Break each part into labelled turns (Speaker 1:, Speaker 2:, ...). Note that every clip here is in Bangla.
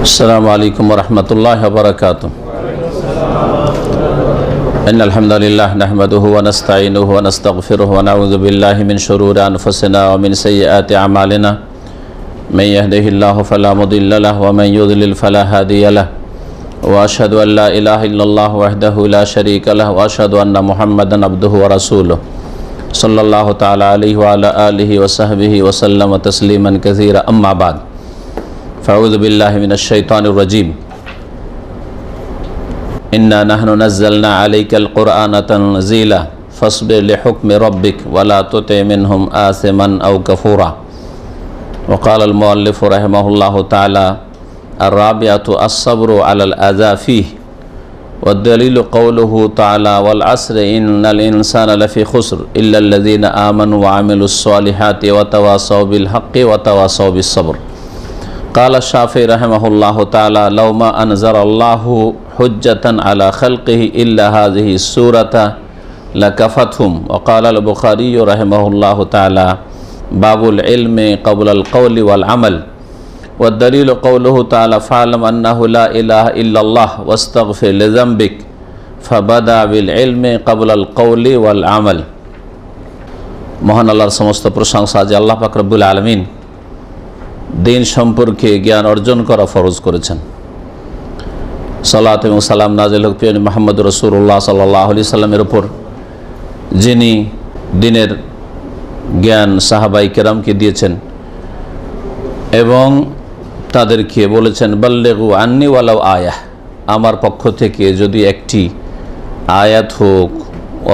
Speaker 1: السلام عليكم ورحمة الله وبركاته. إن الحمد لله نحمده ونستعينه ونستغفره ونعوذ بالله من شرور أنفسنا ومن سيئات أعمالنا. من يهده الله فلا مضل له ومن يضلل فلا هادي له. وأشهد أن لا إله إلا الله وحده لا شريك له وأشهد أن محمدا عبده ورسوله صلى الله تعالى عليه وعلى آله وصحبه وسلم تسليما كثيرا. أما بعد فأعوذ بالله من الشيطان الرجيم. إنا نحن نزلنا عليك القرآن تنزيلا فاصبر لحكم ربك ولا تطع منهم آثما أو كفورا. وقال المؤلف رحمه الله تعالى: الرابعة الصبر على الأذى فيه. والدليل قوله تعالى: والعصر إن الإنسان لفي خسر إلا الذين آمنوا وعملوا الصالحات وتواصوا بالحق وتواصوا بالصبر. قال الشافعي رحمه الله تعالى: لو ما أنزل الله حجة على خلقه إلا هذه السورة لكفتهم. وقال البخاري رحمه الله تعالى: باب العلم قبل القول والعمل. والدليل قوله تعالى: فاعلم أنه لا إله إلا الله واستغفر لذنبك فبدأ بالعلم قبل القول والعمل. মহান আল্লাহর সমস্ত প্রশংসা যে আল্লাহ পাক রব্বুল আলামিন দিন সম্পর্কে জ্ঞান অর্জন করা ফরজ করেছেন। সালাত এবং সালাম নাজিল হোক প্রিয় মুহাম্মদ রাসূলুল্লাহ সাল্লাল্লাহু আলাইহি সাল্লামের উপর, যিনি দিনের জ্ঞান সাহাবায়ে কেরামকে দিয়েছেন এবং তাদেরকে বলেছেন, বাল্লিগু আন্নি ওয়ালাউ আয়াহ, আমার পক্ষ থেকে যদি একটি আয়াত হোক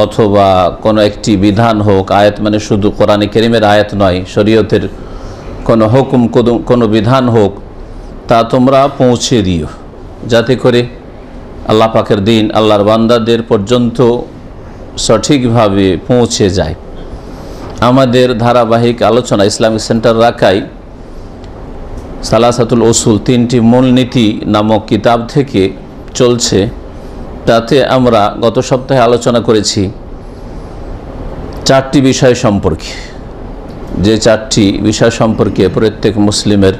Speaker 1: অথবা কোনো একটি বিধান হোক, আয়াত মানে শুধু কোরআনে কারীমের আয়াত নয়, শরীয়তের কোনো হুকুম কোনো বিধান হোক, তা তোমরা পৌঁছে দিও, যাতে করে আল্লাহ পাকের দিন আল্লাহর বান্দাদের পর্যন্ত সঠিকভাবে পৌঁছে যায়। আমাদের ধারাবাহিক আলোচনা ইসলামিক সেন্টার রাকাই সালাসাতুল উসুল, তিনটি মূলনীতি নামক কিতাব থেকে চলছে। তাতে আমরা গত সপ্তাহে আলোচনা করেছি চারটি বিষয় সম্পর্কে, যে চারটি বিষয় সম্পর্কে প্রত্যেক মুসলিমের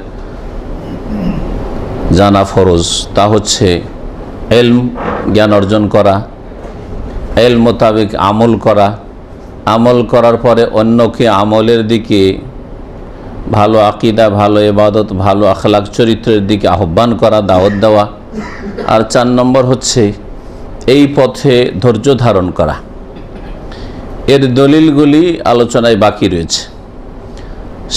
Speaker 1: জানা ফরজ। তা হচ্ছে ইলম, জ্ঞান অর্জন করা; ইলম মোতাবেক আমল করা; আমল করার পরে অন্যকে আমলের দিকে, ভালো আকীদা, ভালো ইবাদত, ভালো আখলাক চরিত্রের দিকে আহ্বান করা, দাওয়াত দেওয়া। আর 4 নম্বর হচ্ছে এই পথে ধৈর্য ধারণ করা। এর দলিলগুলি আলোচনায় বাকি রয়েছে।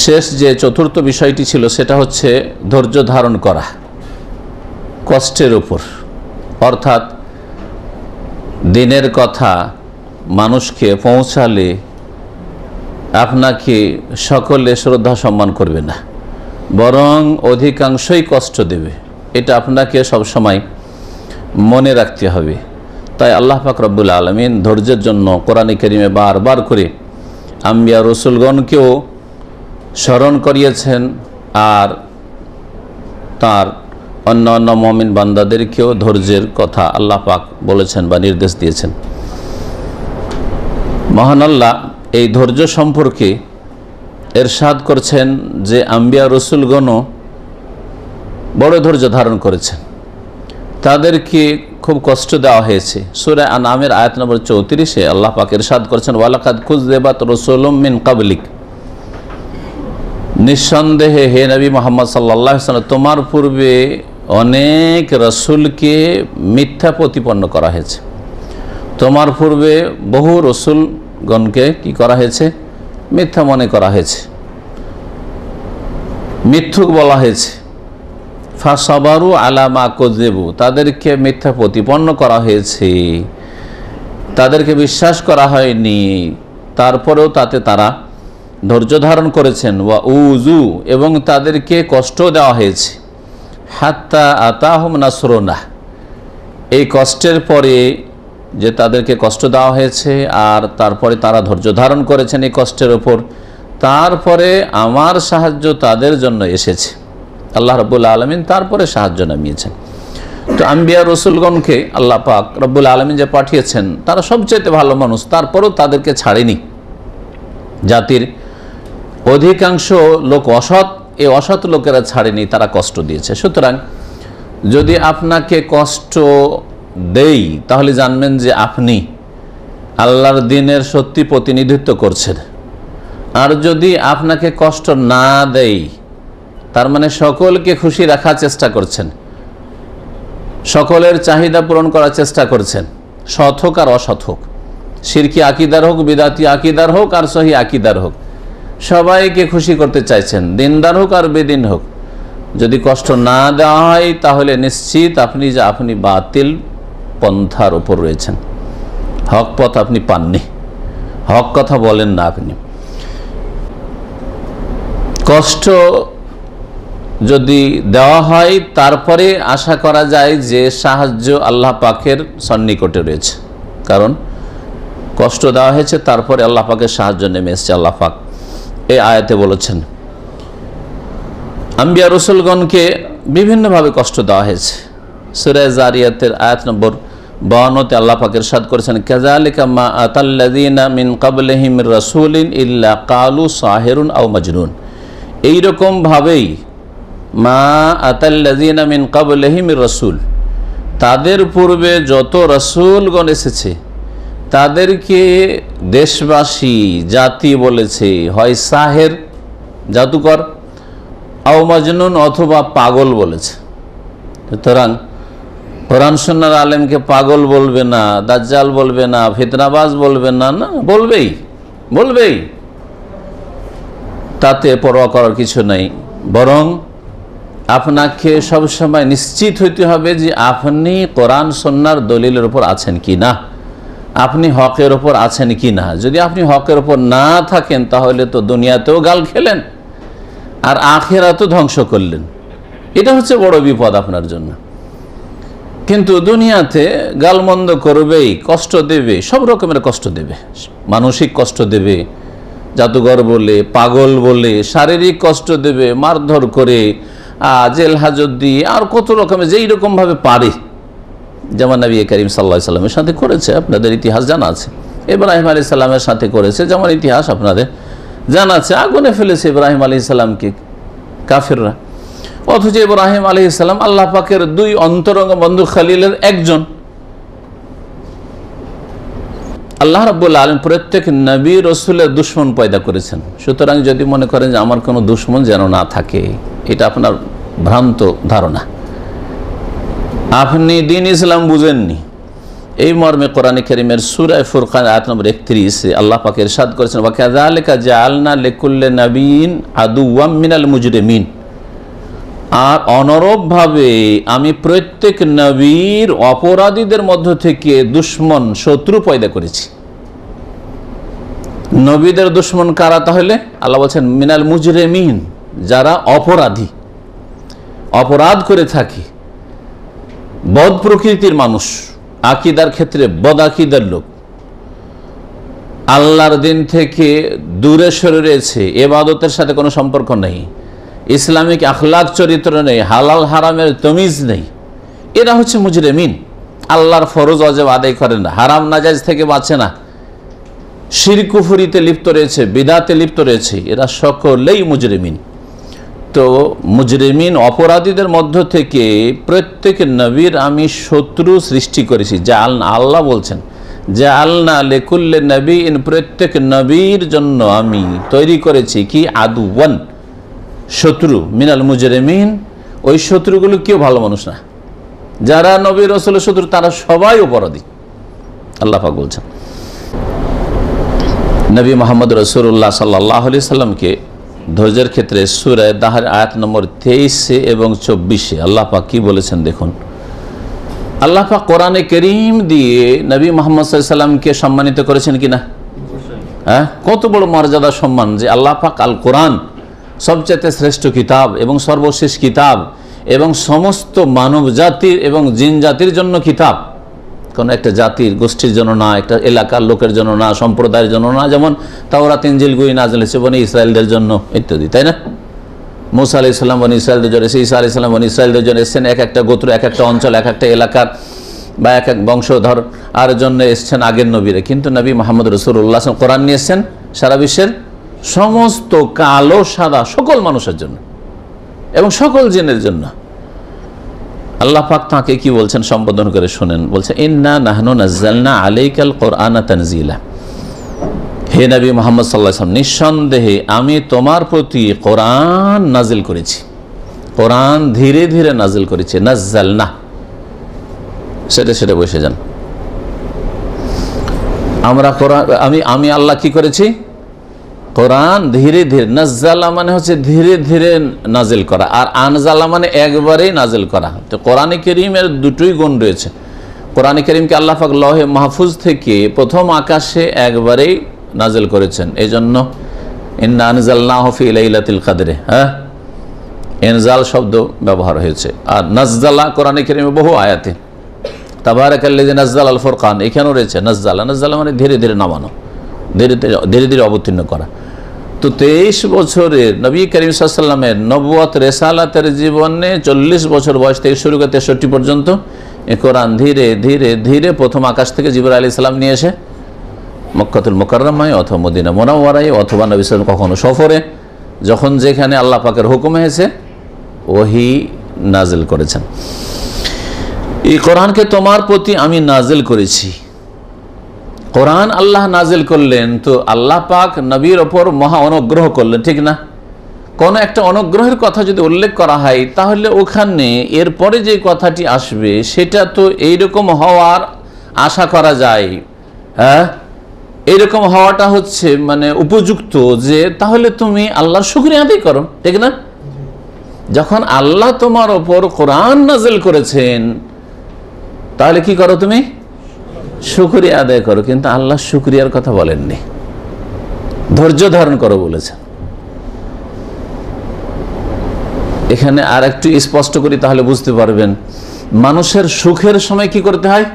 Speaker 1: শেষ যে চতুর্থ বিষয়টি ছিল সেটা হচ্ছে ধৈর্য ধারণ করা কষ্টের উপর, অর্থাৎ দিনের কথা মানুষকে পৌঁছালে আপনাকে সকলে শ্রদ্ধা সম্মান করবে না, বরং অধিকাংশই কষ্ট দেবে। এটা আপনাকে সবসময় মনে রাখতে হবে। তাই আল্লাহ পাক রব্বুল আলামিন ধৈর্যের জন্য কোরআনে কারীমে বারবার করে আম্বিয়া রসুলগণকেও স্মরণ করিয়েছেন, আর তার অন্য অন্য মুমিন বান্দাদেরকেও ধৈর্যের কথা আল্লাহ পাক বলেছেন বা নির্দেশ দিয়েছেন। মহান আল্লাহ এই ধৈর্য সম্পর্কে ইরশাদ করছেন যে আম্বিয়া রসুলগণও বড় ধৈর্য ধারণ করেছেন, তাদেরকে খুব কষ্ট দেওয়া হয়েছে। সূরা আনআমের আয়াত নম্বর 34-এ আল্লাহ পাক ইরশাদ করেছেন, ওয়ালাকাদ কুযযিবাত রাসূলুম মিন ক্বাবলিক, নিঃসন্দেহে হে নবী মুহাম্মদ সাল্লাল্লাহু আলাইহি ওয়াসাল্লাম, তোমার পূর্বে অনেক রসুলকে মিথ্যা প্রতিপন্ন করা হয়েছে। তোমার পূর্বে বহু রসুলগণকে কি করা হয়েছে? মিথ্যা মনে করা হয়েছে, মিথ্যুক বলা হয়েছে। ফাসাবারু আলা মা কুযিবু, তাদেরকে মিথ্যা প্রতিপন্ন করা হয়েছে, তাদেরকে বিশ্বাস করা হয়নি, তারপরেও তাতে তারা ধৈর্য ধারণ করেছেন। ওয়া উযু, এবং তাদেরকে কষ্ট দেওয়া হয়েছে। হাত্তা আতাহুম নাসরুনা, এই কষ্টের পরে যে তাদেরকে কষ্ট দেওয়া হয়েছে আর তারপরে তারা ধৈর্য ধারণ করেছেন এই কষ্টের ওপর, তারপরে আমার সাহায্য তাদের জন্য এসেছে। আল্লাহ রাব্বুল আলামিন তারপরে সাহায্য নামিয়েছেন। তো আম্বিয়া রসুলগণকে আল্লাহ পাক রব্বুল আলামিন যে পাঠিয়েছেন তারা সবচেয়ে ভালো মানুষ, তারপরেও তাদেরকে ছাড়েনি। জাতির অধিকাংশ লোক অসৎ, এই অসৎ লোকেরা ছাড়েনি, তারা কষ্ট দিয়েছে। সুতরাং যদি আপনাকে কষ্ট দেই তাহলে জানবেন যে আপনি আল্লাহর দ্বীনের সত্যি প্রতিনিধিত্ব করছেন। আর যদি আপনাকে কষ্ট না দেই তার মানে সকলকে খুশি রাখার চেষ্টা করছেন, সকলের চাহিদা পূরণ করার চেষ্টা করছেন, সৎ হোক আর অসৎ হোক, শিরকি আকিদার হোক, বিদাতি আকিদার হোক আর সহি আকিদার হোক, সবাইকে খুশি করতে চাইছেন, দিনদার হোক আর বেদিন হোক। যদি কষ্ট না দেওয়া হয় তাহলে নিশ্চিত আপনি বাতিল পন্থার উপর রয়েছেন, হক পথ আপনি পাননি, হক কথা বলেন না আপনি। কষ্ট যদি দেওয়া হয় তারপরে আশা করা যায় যে সাহায্য আল্লাহ পাকের সন্নিকটে রয়েছে, কারণ কষ্ট দেওয়া হয়েছে তারপরে আল্লাহ পাকের সাহায্য নেমে এসেছে। আল্লাহ পাক এই আয়াতে বলেছেন আম্বিয়া রসুলগণকে বিভিন্নভাবে কষ্ট দেওয়া হয়েছে। সূরা জারিয়াতের আয়াত নম্বর 52-তে আল্লাহ পাক ইরশাদ করেছেন, কাযালিকা মা আতাল্লাযীনা মিন ক্বাবলিহিম রাসূলিন ইল্লা ক্বালু সাহিরুন আও মাজনুন। এইরকম ভাবেই মা আতাল্লাযীনা মিন ক্বাবলিহিম রাসূল, তাদের পূর্বে যত রাসূলগণ এসেছে তাদেরকে দেশবাসী জাতি বলেছে হয় সাহের জাদুকর, আও মাজনুন অথবা পাগল বলেছে। সুতরাং কোরআন সুন্নাহর আলেমকে পাগল বলবে না, দাজ্জাল বলবে না, ফিতনাবাজ বলবে না, না বলবেই, তাতে পরোয়া করার কিছু নাই। বরং আপনাকে সবসময় নিশ্চিত হইতে হবে যে আপনি কোরআন সুন্নাহর দলিলের উপর আছেন কি না, আপনি হকের ওপর আছেন কি না। যদি আপনি হকের ওপর না থাকেন তাহলে তো দুনিয়াতেও গাল খেলেন আর আখিরাতেও ধ্বংস করলেন। এটা হচ্ছে বড় বিপদ আপনার জন্য। কিন্তু দুনিয়াতে গালমন্দ করবেই, কষ্ট দেবে, সব রকমের কষ্ট দেবে, মানসিক কষ্ট দেবে, জাদুঘর বলে, পাগল বলে, শারীরিক কষ্ট দেবে, মারধর করে, জেল হাজত দিয়ে, আর কত রকমের যেই রকমভাবে পারে। যেমন নবী করিম সাল্লাল্লাহু আলাইহি সাল্লামের সাথে করেছে, আপনাদের ইতিহাস জানা আছে। ইব্রাহিম আলাইহিস সালামের সাথে করেছে, যেমন ইতিহাস আপনাদের জানা আছে। আগুনে ফেলেছে ইব্রাহিম আলাইহিস সালামকে কাফিররা, অথচ ইব্রাহিম আলাইহিস সালাম আল্লাহ পাকের দুই অন্তরঙ্গ বন্ধু খলিলের একজন। আল্লাহ রাব্বুল আলামিন প্রত্যেক নবী রাসূলের দুশমন পয়দা করেছেন। সুতরাং যদি মনে করেন যে আমার কোনো দুশমন যেন না থাকে, এটা আপনার ভ্রান্ত ধারণা, আপনি দ্বীন ইসলাম বুঝেননি। এই মর্মে কোরআনে কারীমের সূরা ফুরকান আয়াত নম্বর 31 আল্লাহ পাক ইরশাদ করেছেন, ওয়া কাযালিকা জাআলনা লিকুল্লি নাবিয়্যিন আদুওয়াম মিনাল মুজরিমিন। আর অনুরূপভাবে আমি প্রত্যেক নবীর অপরাধীদের মধ্য থেকে দুশমন, শত্রু পয়দা করেছি। নবীদের দুশমন কারা তাহলে? আল্লাহ বলছেন মিনাল মুজরিমিন, যারা অপরাধী, অপরাধ করে থাকে, বদ প্রকৃতির মানুষ, আকিদার ক্ষেত্রে বদ আকিদার লোক, আল্লাহর দিন থেকে দূরে সরে রয়েছে, ইবাদতের সাথে কোনো সম্পর্ক নেই, ইসলামিক আখলাক চরিত্র নেই, হালাল হারামের তমিজ নেই, এরা হচ্ছে মুজরিমিন। আল্লাহর ফরজ ওয়াজিব আদায় করে না, হারাম নাজায়েজ থেকে বাঁচে না, শিরক কুফরিতে লিপ্ত রয়েছে, বিদআতে লিপ্ত রয়েছে, এরা সকলেই মুজরিমিন। তো মুজরিমিন অপরাধীদের মধ্য থেকে প্রত্যেক নবীর আমি শত্রু সৃষ্টি করেছি। আল্লাহ বলছেন জাআলনা লিকুল্লি নাবিয়্যিন, প্রত্যেক নবীর জন্য আমি তৈরি করেছি কি আদুওয়ান, শত্রু, মিনাল মুজরিমিন। ওই শত্রুগুলো কেউ ভালো মানুষ না, যারা নবী রাসূলের শত্রু তারা সবাই অপরাধী। আল্লাহ পাক বলছেন নবী মুহাম্মদ রাসূলুল্লাহ সাল্লাল্লাহু আলাইহি সাল্লামকে ধৈর্যের ক্ষেত্রে সূরা দাহর আয়াত নম্বর 23 এবং 24 আল্লাহ পাক কি বলেছেন দেখুন। আল্লাহ পাক কোরআনে কারীম দিয়ে নবী মুহাম্মদ সাল্লাল্লাহু আলাইহি সাল্লামকে সম্মানিত করেছেন কিনা? হ্যাঁ, কত বড় মর্যাদা সম্মান যে আল্লাহ পাক আল কোরআন সবচেয়ে শ্রেষ্ঠ কিতাব এবং সর্বশেষ কিতাব এবং সমস্ত মানব জাতির এবং জিন জাতির জন্য কিতাব, কোনো একটা জাতির গোষ্ঠীর জন্য না, একটা এলাকার লোকের জন্য না, সম্প্রদায়ের জন্য না। যেমন তাওরাত ইনজিল বই নাযিল হয়েছে বনি ইসরায়েলদের জন্য ইত্যাদি, তাই না? মুসা আলাইহিস সালাম বনি ইসরায়েলদের জন্য, ঈসা আলাইহিস সালাম বনি ইসরায়েলদের জন্য এসেছেন। এক একটা গোত্র, এক একটা অঞ্চল, এক একটা এলাকার বা এক এক বংশধর আর জন্য এসেছেন আগের নবীরা। কিন্তু নবী মুহাম্মদ রাসূলুল্লাহ কোরআন নিয়ে এসেছেন সারা বিশ্বের সমস্ত কালো সাদা সকল মানুষের জন্য এবং সকল জিনের জন্য। আল্লাহ পাক তাকে কি বলছেন সম্বোধন করে শুনেন, বলছে ইন্না নাহনু নাজ্জালনা আলাইকাল কুরআনা তানজিলা। হে নবী মুহাম্মদ সাল্লাল্লাহু আলাইহি ওয়াসাল্লাম, নিঃসন্দেহে আমি তোমার প্রতি কোরআন নাজিল করেছি, কোরআন ধীরে ধীরে নাজিল করেছি। নাজ্জালনা সেটা বসে যান। আমরা কোরআন আমি আল্লাহ কি করেছি, কোরআন ধীরে ধীরে। নাজ্জালা মানে হচ্ছে ধীরে ধীরে নাজিল করা, আর আনজালা মানে একবারেই নাজিল করা। তো কোরআনে কারীমের দুটোই গুণ রয়েছে। কোরআনে কারীমকে আল্লাহ পাক লৌহে মাহফুজ থেকে প্রথম আকাশে একবারেই নাজিল করেছেন। এই জন্য ইন্না আনজালনাহু ফি লাইলাতুল কদরে, ইনজাল শব্দ ব্যবহার হয়েছে। আর নাজ্জালা কোরআনে কারীমে বহু আয়াতে, তাবারাকাল্লাযী নাজ্জালাল ফুরকান, এখানেও রয়েছে নাজ্জালা। নাজ্জালা মানে ধীরে ধীরে নামানো, ধীরে ধীরে অবতীর্ণ করা। তো 23 বছরের নবী করিম সাল্লাল্লাহু আলাইহি ওয়াসাল্লামের নবুয়ত রেসালাতের জীবনে 40 বছর বয়স থেকে শুরু করে 63 পর্যন্ত এই কোরআন ধীরে ধীরে ধীরে প্রথম আকাশ থেকে জিবরাইল আলাইহিস সালাম নিয়ে এসে মক্কাতুল মুকাররমায় অথবা মদিনা মুনাওয়ারায় অথবা নবী সাল্লাল্লাহু আলাইহি ওয়াসাল্লাম কখনো সফরে, যখন যেখানে আল্লাহ পাকের হুকুম হয়েছে ওহী নাজিল করেছেন। এই কোরআনকে তোমার প্রতি আমি নাজিল করেছি। কোরআন আল্লাহ নাজিল করলেন, তো আল্লাহ পাক নবীর ওপর মহা অনুগ্রহ করলেন, ঠিক না? কোনো একটা অনুগ্রহের কথা যদি উল্লেখ করা হয়, তাহলে ওখানে এরপরে যে কথাটি আসবে সেটা তো এইরকম হওয়ার আশা করা যায়। হ্যাঁ, এইরকম হওয়াটা হচ্ছে মানে উপযুক্ত, যে তাহলে তুমি আল্লাহর শুকরিয়া আদায় করো, ঠিক না? যখন আল্লাহ তোমার ওপর কোরআন নাজিল করেছেন, তাহলে কি করো তুমি? শুকরিয়া আদায় করো। কিন্তু আল্লাহ শুকরিয়ার কথা বলেননি, ধৈর্য ধারণ করো বলেছেন। এখানে আর একটু স্পষ্ট করি, তাহলে বুঝতে পারবেন। মানুষের সুখের সময় কি করতে হয়?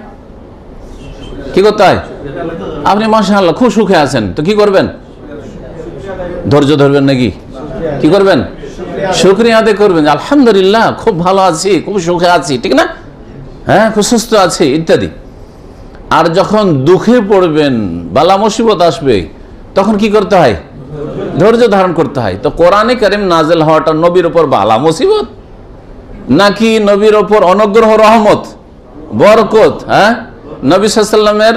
Speaker 1: কি করতে হয়? আপনি মাশাআল্লাহ খুব সুখে আছেন, তো কি করবেন? ধৈর্য ধরবেন নাকি? কি করবেন? শুকরিয়া আদায় করবেন, আলহামদুলিল্লাহ খুব ভালো আছি, খুব সুখে আছি, ঠিক না? হ্যাঁ, খুব সুস্থ আছি ইত্যাদি। আর যখন দুঃখে পড়বেন, বালা মুসিবত আসবে, তখন কি করতে হয়? ধৈর্য ধারণ করতে হয়। তো কোরআনে কারীম নাজিল হওয়াটা নবীর ওপর বালা মুসিবত, নাকি নবীর ওপর অনুগ্রহ, রহমত, বরকত? হ্যাঁ, নবী সাল্লাল্লাহু আলাইহি ওয়াসাল্লামের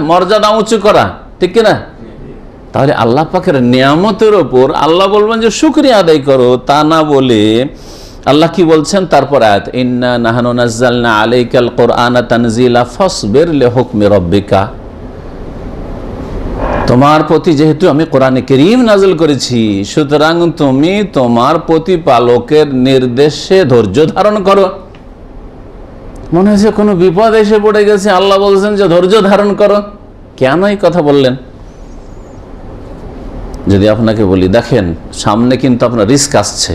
Speaker 1: মর্যাদা উঁচু করা, ঠিক কিনা? তাহলে আল্লাহ পাকের নিয়ামতের ওপর আল্লাহ বলবেন যে শুকরিয়া আদায় করো, তা না বলে আল্লাহ কি বলছেন তারপর আয়াত, ইন্না নাহনু নাজ্জালনা আলাইকাল কুরআনা তানজিলা ফাসবির লিহুকমি রাব্বিকা। তোমার প্রতি যেহেতু আমি কোরআনে কারীম নাজিল করেছি, সুতরাং তুমি তোমার প্রতিপালকের নির্দেশে ধৈর্য ধারণ করো। মনে হচ্ছে কোনো বিপদ এসে পড়ে গেছে, আল্লাহ বলছেন যে ধৈর্য ধারণ করো। কেন এই কথা বললেন? যদি আপনাকে বলি, দেখেন সামনে কিন্তু আপনার রিস্ক আসছে,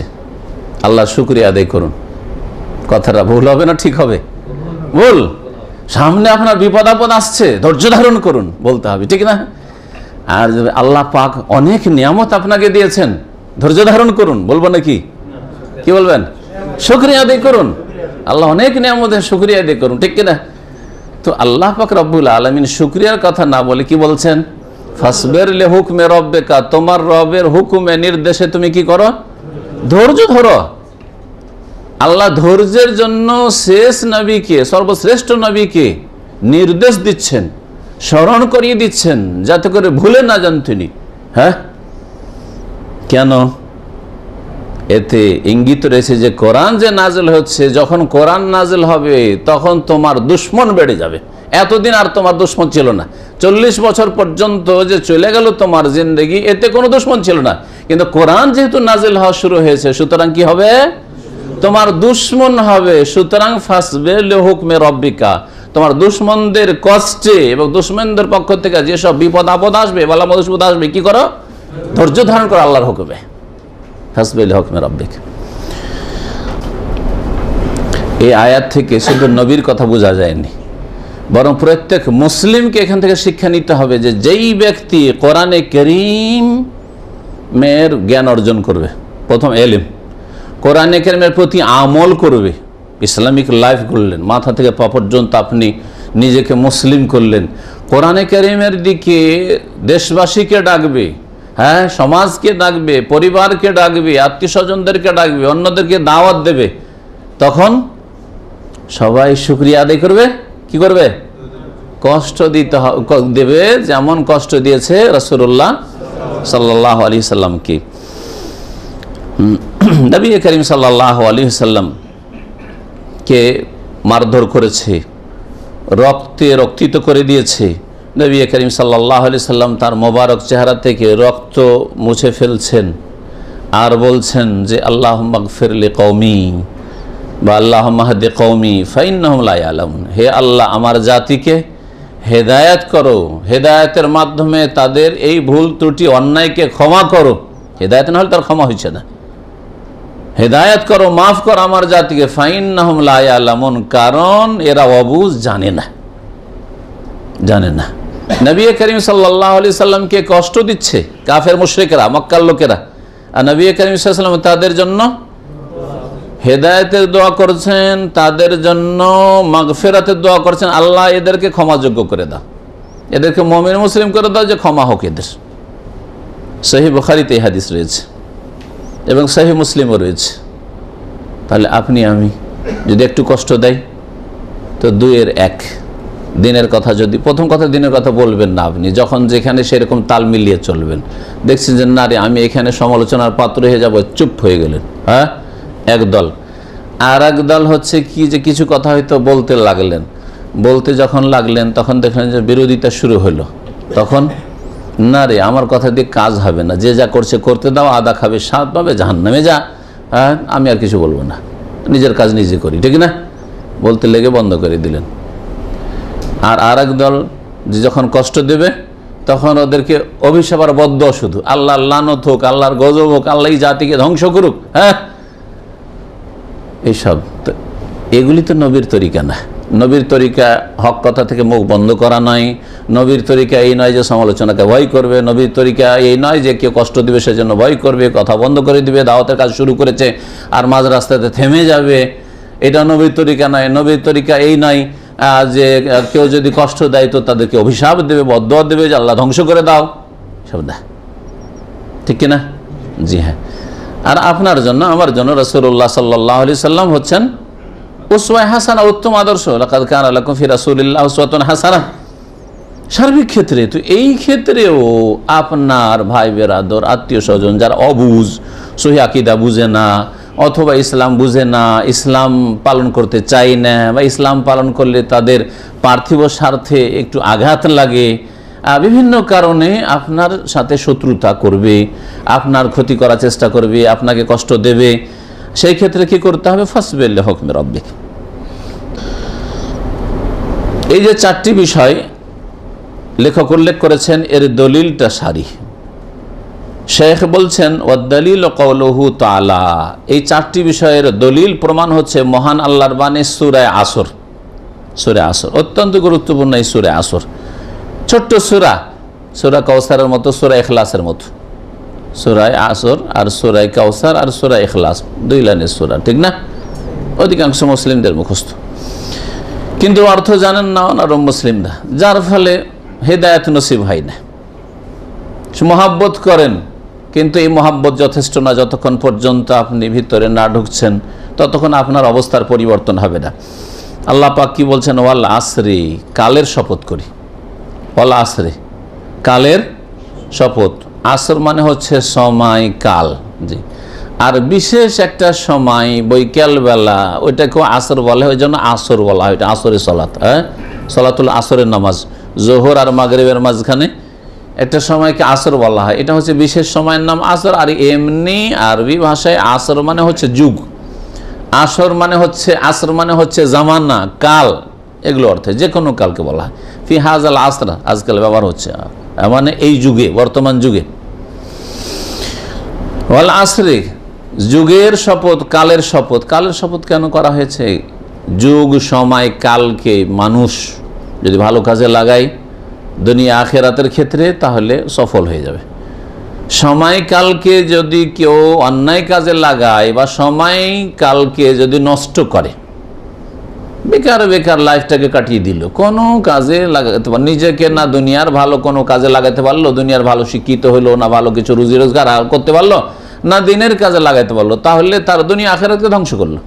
Speaker 1: আল্লাহ শুকরিয়া আদায় করুন, কথাটা ভুল হবে না ঠিক হবে? ভুল। সামনে আপনার বিপদ আপদ আসছে, ধৈর্য ধারণ করুন বলতে হবে, ঠিক না? আর আল্লাহ পাক অনেক নিয়ামত আপনাকে দিয়েছেন, ধৈর্য ধারণ করুন বলবো নাকি? কি বলবেন? শুকরিয়া আদায় করুন, আল্লাহ অনেক নিয়ামতের শুকরিয়া আদায় করুন, ঠিক কিনা? তো আল্লাহ পাক রব্বুল আলামিন শুকরিয়ার কথা না বলে কি বলছেন? ফাসবির লিহুকমি রাব্বিকা, তোমার রবের হুকুমে নির্দেশে তুমি কি করো? ধৈর্য ধরো। আল্লাহ ধৈর্যের জন্য শেষ নবীকে, সর্বশ্রেষ্ঠ নবীকে নির্দেশ দিচ্ছেন, স্মরণ করিয়ে দিচ্ছেন, যাতে করে ভুলে না যান তিনি। হ্যাঁ, কেন? এতে ইঙ্গিত রয়েছে যে কোরআন যে নাজিল হচ্ছে, যখন কোরআন নাজিল হবে তখন তোমার দুশ্মন বেড়ে যাবে। এতদিন আর তোমার দুশ্মন ছিল না, 40 বছর পর্যন্ত যে চলে গেল তোমার জিন্দেগি, এতে কোনো দুশ্মন ছিল না। কিন্তু কোরআন যেহেতু নাজিল হওয়া শুরু হয়েছে, সুতরাং কি হবে? তোমার দুশ্মন হবে। সুতরাং ফাসবির লিহুকমি রাব্বিকা, তোমার দুশ্মনদের কষ্টে এবং দুশ্মনদের পক্ষ থেকে যেসব বিপদ আপদ আসবে, বালা মুসিবত আসবে, কি করো? ধৈর্য ধারণ করো আল্লাহর হুকুমে। ফাসবির লিহুকমি রাব্বিকা। এই আয়াত থেকে শুধু নবীর কথা বোঝা যায়নি, বরং প্রত্যেক মুসলিমকে এখান থেকে শিক্ষা নিতে হবে যে যেই ব্যক্তি কোরআনে কারীমের জ্ঞান অর্জন করবে, প্রথম এলিম, কোরআনে কারীমের প্রতি আমল করবে, ইসলামিক লাইফ করলেন, মাথা থেকে পা পর্যন্ত আপনি নিজেকে মুসলিম করলেন, কোরআনে কারীমের দিকে দেশবাসীকে ডাকবে, হ্যাঁ, সমাজকে ডাকবে, পরিবারকে ডাকবে, আত্মীয় স্বজনদেরকে ডাকবে, অন্যদেরকে দাওয়াত দেবে, তখন সবাই শুকরিয়া আদায় করবে, কি করবে? কষ্ট দেবে, যেমন কষ্ট দিয়েছে রাসূলুল্লাহ সাল্লাল্লাহু আলাইহি সাল্লামকে। নবী করিম সাল্লাল্লাহু আলাইহি সাল্লাম কে মারধর করেছে, রক্তিত করে দিয়েছে। নবী করিম সাল্লাল্লাহু আলাইহি সাল্লাম তার মোবারক চেহারা থেকে রক্ত মুছে ফেলছেন আর বলছেন যে আল্লাহুম্মা গফির লিকওমি বা আল্লাহুম্মা হদি কওমি ফাইন্নাহুম লা ইয়ালামুন, হে আল্লাহ আমার জাতিকে হেদায়েত করো, হেদায়েতের মাধ্যমে তাদের এই ভুল ত্রুটি অন্যায়কে ক্ষমা করো। হেদায়েত না হলে তার ক্ষমা হচ্ছে না। হেদায়েত করো, মাফ করো আমার জাতিকে, ফাইন্নাহুম লা ইয়ালামুন, কারণ এরা অবুঝ, জানে না। নবী করিম সাল্লাল্লাহু আলাইহি সাল্লামকে কষ্ট দিচ্ছে কাফের মুশরিকরা, মক্কার লোকেরা, আর নবী করিম সাল্লাল্লাহু আলাইহি সাল্লাম তাদের জন্য হেদায়েতের দোয়া করছেন, তাদের জন্য মাগফিরাতের দোয়া করছেন, আল্লাহ এদেরকে ক্ষমাযোগ্য করে দাও, এদেরকে মুমিন মুসলিম করে দাও, যে ক্ষমা হোক এদের। সহিহ বুখারীতে এই হাদিস রয়েছে এবং সহিহ মুসলিমও রয়েছে। তাহলে আপনি আমি যদি একটু কষ্ট দেয় তো দুইয়ের এক। দিনের কথা যদি, প্রথম কথা দিনের কথা বলবেন না আপনি, যখন যেখানে সেরকম তাল মিলিয়ে চলবেন। দেখছেন যে না রে আমি এখানে সমালোচনার পাত্র হয়ে যাব, চুপ হয়ে গেলেন, হ্যাঁ একদল। আর এক দল হচ্ছে কি, যে কিছু কথা হয়তো বলতে যখন লাগলেন তখন দেখলেন যে বিরোধিতা শুরু হলো, তখন না রে আমার কথা দিয়ে কাজ হবে না, যে যা করছে করতে দাও, আদা খাবে স্বাদ পাবে, জাহান্নামে যা, হ্যাঁ আমি আর কিছু বলবো না, নিজের কাজ নিজে করি, ঠিক না, বলতে লেগে বন্ধ করে দিলেন। আর এক দল যে যখন কষ্ট দেবে তখন ওদেরকে অভিশাপ আর বদ্দোয়া, শুধু আল্লাহর লানত হোক, আল্লাহর গজব হোক, আল্লাহ এই জাতিকে ধ্বংস করুক, হ্যাঁ এইসব। তো এগুলি তো নবীর তরিকা না। নবীর তরিকা হক কথা থেকে মুখ বন্ধ করা নয়। নবীর তরিকা এই নয় যে সমালোচনাকে ভয় করবে। নবীর তরিকা এই নয় যে কেউ কষ্ট দিবে সেজন্য ভয় করবে, কথা বন্ধ করে দিবে, দাওয়াতের কাজ শুরু করেছে আর মাঝ রাস্তাতে থেমে যাবে, এটা নবীর তরিকা নয়। নবীর তরিকা এই নয় যে কেউ যদি কষ্ট দেয় তো তাদেরকে অভিশাপ দেবে, বদদোয়া দেবে যে আল্লাহ ধ্বংস করে দাও, সব না, ঠিক কিনা? জি হ্যাঁ। আর আপনার জন্য আমার জন্য রাসূলুল্লাহ সাল্লাল্লাহু আলাইহি সাল্লাম হচ্ছেন উসওয়া হাসানা, উত্তম আদর্শ। লাকাদ কানা লাকুম ফি রাসূলিল্লাহি উসওয়াতুন হাসানা, সার্বিক ক্ষেত্রে। তো এই ক্ষেত্রেও আপনার ভাই বেরাদর, আত্মীয় স্বজন যারা অবুঝ, সহিহ আকীদা বুঝে না, অথবা ইসলাম বুঝে না, ইসলাম পালন করতে চাই না, বা ইসলাম পালন করলে তাদের পার্থিব স্বার্থে একটু আঘাত লাগে, বিভিন্ন কারণে আপনার সাথে শত্রুতা করবে, আপনার ক্ষতি করার চেষ্টা করবে, আপনাকে কষ্ট দেবে, সেই ক্ষেত্রে কি করতে হবে? ফাসবির লিহুকমি রাব্বিক। এই যে চারটি বিষয় লেখক উল্লেখ করেছেন, এর দলিলটা সারি। শেখ বলছেন ওয়াদ-দালিল কওলুহু তাআলা, এই চারটি বিষয়ের দলিল প্রমাণ হচ্ছে মহান আল্লাহর বাণী সূরা আসর। সূরা আসর অত্যন্ত গুরুত্বপূর্ণ। এই সূরা আসর ছোট্ট সূরা, সূরা কাউসারের মতো, সূরা ইখলাসের মতো। সূরা আসর আর সূরা কাউসার আর সূরা ইখলাস 2 লাইনের সূরা, ঠিক না? অধিকাংশ মুসলিমদের মুখস্থ, কিন্তু অর্থ জানেন না নরম মুসলিমরা, যার ফলে হেদায়েত নসিব হয় না। মহাব্বত করেন, কিন্তু এই মহাব্বত যথেষ্ট না। যতক্ষণ পর্যন্ত আপনি ভিতরে না ঢুকছেন ততক্ষণ আপনার অবস্থার পরিবর্তন হবে না। আল্লাহ পাক কি বলছেন? ওয়াল আসরি, কালের শপথ করি। ওয়াল আসরি, কালের শপথ। আসর মানে হচ্ছে সময়, কাল। জি, আর বিশেষ একটা সময় বৈকালবেলা, ওইটাকেও আসর বলে, ওই জন্য আসর বলা হয়। এটা আসরের সলাত, হ্যাঁ, সলাতুল আসরের নামাজ, জোহর আর মাগরিবের মাঝখানে একটা সময়কে আসর বলা হয়। এটা হচ্ছে বিশেষ সময়ের নাম আসর। আর এমনি আরবি ভাষায় আসর মানে হচ্ছে যুগ, আসর মানে হচ্ছে, আসর মানে হচ্ছে জামানা, কাল, এগুলো অর্থে যে কোনো কালকে বলা হয়। ফি হাজাল আসরা আজকাল ব্যবহার হচ্ছে, মানে এই যুগে, বর্তমান যুগে। ওয়াল আসরি, যুগের শপথ, কালের শপথ। কালের শপথ কেন করা হয়েছে? যুগ, সময়, কালকে মানুষ যদি ভালো কাজে লাগায় দুনিয়া আখেরাতের ক্ষেত্রে, তাহলে সফল হয়ে যাবে। সময়কালকে যদি কেউ অন্যায় কাজে লাগায় বা সময়কালকে যদি নষ্ট করে, বেকার বেকার লাইফটাকে কাটিয়ে দিল, কোনো কাজে লাগাতে পারল নিজেকে, না দুনিয়ার ভালো কোনো কাজে লাগাতে পারলো, দুনিয়ার ভালো শিক্ষিত হলো, না ভালো কিছু রুজি রোজগার করতে পারলো, না দিনের কাজে লাগাতে পারলো, তাহলে তার দুনিয়া আখেরাতকে ধ্বংস করলো।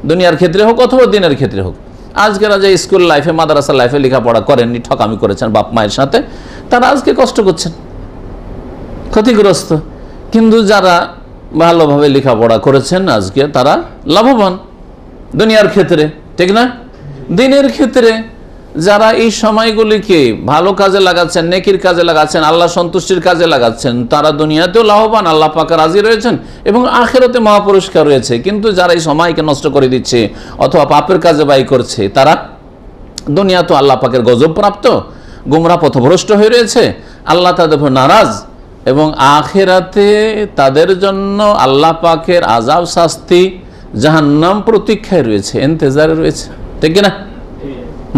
Speaker 1: দুনিয়ার ক্ষেত্রে হোক অথবা দিনের ক্ষেত্রে হোক। আজকেরা যে স্কুল লাইফে মাদ্রাসা লাইফে লেখাপড়া করেননি, ঠকামি করেছেন বাপ মায়ের সাথে, তারা আজকে কষ্ট করছেন, ক্ষতিগ্রস্ত। কিন্তু যারা ভালোভাবে লেখাপড়া করেছেন আজকে তারা লাভবান দুনিয়ার ক্ষেত্রে, ঠিক না? দিনের ক্ষেত্রে যারা এই সময়গুলিকে ভালো কাজে লাগাচ্ছেন, নেকির কাজে লাগাচ্ছেন, আল্লাহ সন্তুষ্টির কাজে লাগাচ্ছেন, তারা দুনিয়াতেও লাভবান, আল্লাহ পাকে রাজি রয়েছেন এবং আখিরাতে মহাপুরস্কার রয়েছে। কিন্তু যারা এই সময়কে নষ্ট করে দিচ্ছে অথবা পাপের কাজে ব্যয় করছে, তারা দুনিয়া তো আল্লাহ পাকের গজব প্রাপ্ত, গুমরা পথভ্রষ্ট হয়ে রয়েছে, আল্লাহ তাদের উপর নারাজ, এবং আখিরাতে তাদের জন্য আল্লাহ পাকের আযাব, শাস্তি, জাহান্নাম প্রতীক্ষায় রয়েছে, ইন্তজারে রয়েছে, ঠিক না?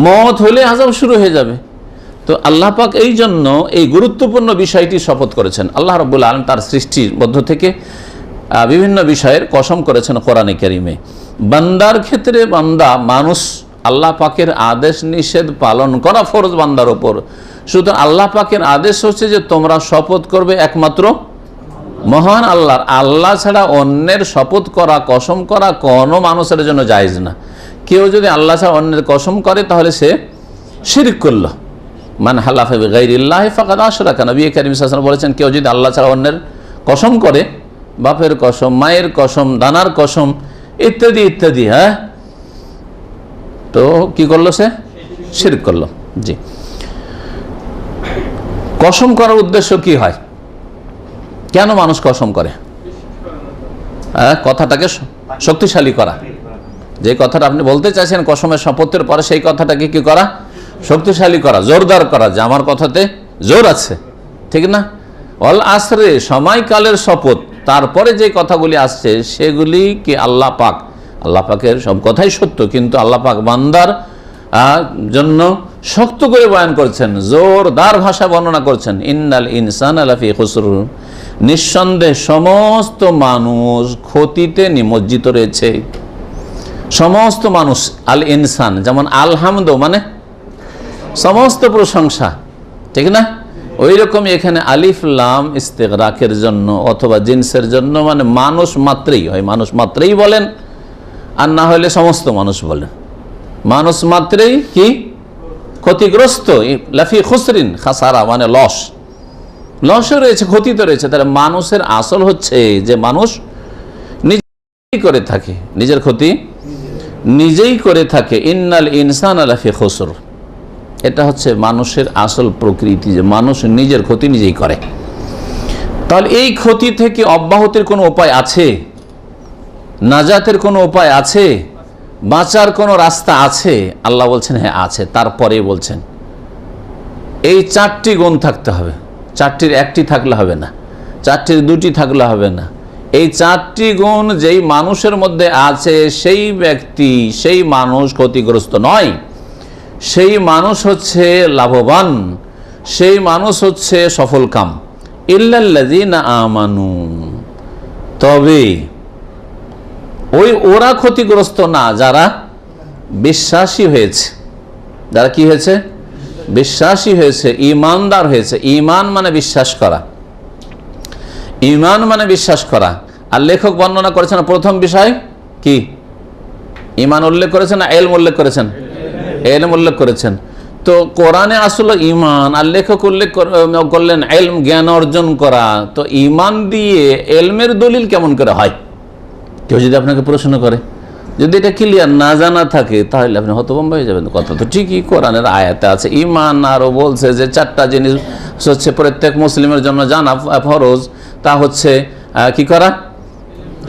Speaker 1: মওত হলে আযাব শুরু হয়ে যাবে। তো আল্লাহ পাক এই জন্য এই গুরুত্বপূর্ণ বিষয়টি শপথ করেছেন। আল্লাহ রাব্বুল আলামিন তার সৃষ্টির মধ্য থেকে বিভিন্ন বিষয়ের কসম করেছেন কোরআনে কারীমে। বান্দার ক্ষেত্রে বান্দা মানুষ আল্লাহ পাকের আদেশ নিষেধ পালন করা ফরজ বান্দার ওপর। সুতরাং আল্লাহ পাকের আদেশ হচ্ছে যে তোমরা শপথ করবে একমাত্র মহান আল্লাহর। আল্লাহ ছাড়া অন্যের শপথ করা, কসম করা কোনো মানুষের জন্য জায়েজ না। কেউ যদি আল্লাহ ছাড়া অন্যের কসম করে তাহলে সে শিরক করল। মান হালাফা বিগাইরিল্লাহি ফাকাদ আশরাকা। নবী করিম সাল্লাল্লাহু আলাইহি ওয়াসাল্লাম বলেছেন, কেউ যদি আল্লাহ ছাড়া অন্যের কসম করে, বাপের কসম, মায়ের কসম, দানার কসম ইত্যাদি ইত্যাদি, হ্যাঁ, তো কি করলো? সে শিরক করলো। জি, কসম করার উদ্দেশ্য কি হয়? কেন মানুষ কসম করে? কথাটাকে শক্তিশালী করা। যে কথাটা আপনি বলতে চাইছেন কসমের শপথের পরে, সেই কথাটাকে কি করা? শক্তিশালী করা, জোরদার করা, যে আমার কথাতে জোর আছে, ঠিক না? অল আসরে, সময়কালের শপথ, তারপরে যে কথাগুলি আসছে সেগুলি কি আল্লাহ পাকের সব কথাই সত্য, কিন্তু আল্লাহ পাক বান্দার জন্য শক্ত করে বয়ান করছেন, জোরদার ভাষা বর্ণনা করছেন। ইন্নাল ইনসানা লাফি খুসর, নিঃসন্দেহে সমস্ত মানুষ ক্ষতিতে নিমজ্জিত রয়েছে। সমস্ত মানুষ, আল ইনসান, যেমন আলহামদ মানে সমস্ত প্রশংসা, ঠিক না? ওই রকম এখানে আলিফ লাম ইস্তিগরাকের জন্য অথবা জিনসের জন্য, মানে মানুষ মাত্রেই হয়, মানুষ মাত্রেই বলেন, আর না হলে সমস্ত মানুষ বলেন। মানুষ মাত্রেই কি ক্ষতিগ্রস্ত, লাফি খুসরিন, খাসারা মানে লসও রয়েছে, ক্ষতি তো রয়েছে। তাহলে মানুষের আসল হচ্ছে যে মানুষ নিজেই করে থাকে, নিজের ক্ষতি নিজেই করে থাকে। ইন্নাল ইনসানা লাফি খুসর, এটা হচ্ছে মানুষের আসল প্রকৃতি, যে মানুষ নিজের ক্ষতি নিজেই করে। তাহলে এই ক্ষতি থেকে অব্যাহতির কোনো উপায় আছে? নাজাতের কোনো উপায় আছে? বাঁচার কোনো রাস্তা আছে? আল্লাহ বলছেন হ্যাঁ আছে। তারপরে বলছেন এই চারটি গুণ থাকতে হবে। চারটির একটি থাকলে হবে না, চারটির দুটি থাকলে হবে না। এই চারটি গুণ যেই মানুষের মধ্যে আছে সেই ব্যক্তি, সেই মানুষ ক্ষতিগ্রস্ত নয়, সেই মানুষ হচ্ছে লাভবান, সেই মানুষ হচ্ছে সফলকাম। ইল্লাল্লাযীনা আমানু, তবে ওরা ক্ষতিগ্রস্ত না যারা বিশ্বাসী হয়েছে। যারা কি হয়েছে? বিশ্বাসী হয়েছে, ঈমানদার হয়েছে। ঈমান মানে বিশ্বাস করা, ঈমান মানে বিশ্বাস করা। আর লেখক বর্ণনা করেছেন প্রথম বিষয় কি? ঈমান উল্লেখ করেছেন না ইলম উল্লেখ করেছেন? ইলম উল্লেখ করেছেন। তো কোরআনে আসলে ঈমান, আর লেখক উল্লেখ করলেন ইলম, জ্ঞান অর্জন করা। তো ঈমান দিয়ে ইলমের দলিল কেমন করে হয়? কেউ যদি আপনাকে প্রশ্ন করে, যদি এটা ক্লিয়ার না জানা থাকে তাহলে আপনি হতভম্ব হয়ে যাবেন। কথা তো ঠিকই, কোরআনের আয়াতে আছে ঈমান, আরও বলছে যে চারটা জিনিস হচ্ছে প্রত্যেক মুসলিমের জন্য জানা ফরজ। তা হচ্ছে কি করা?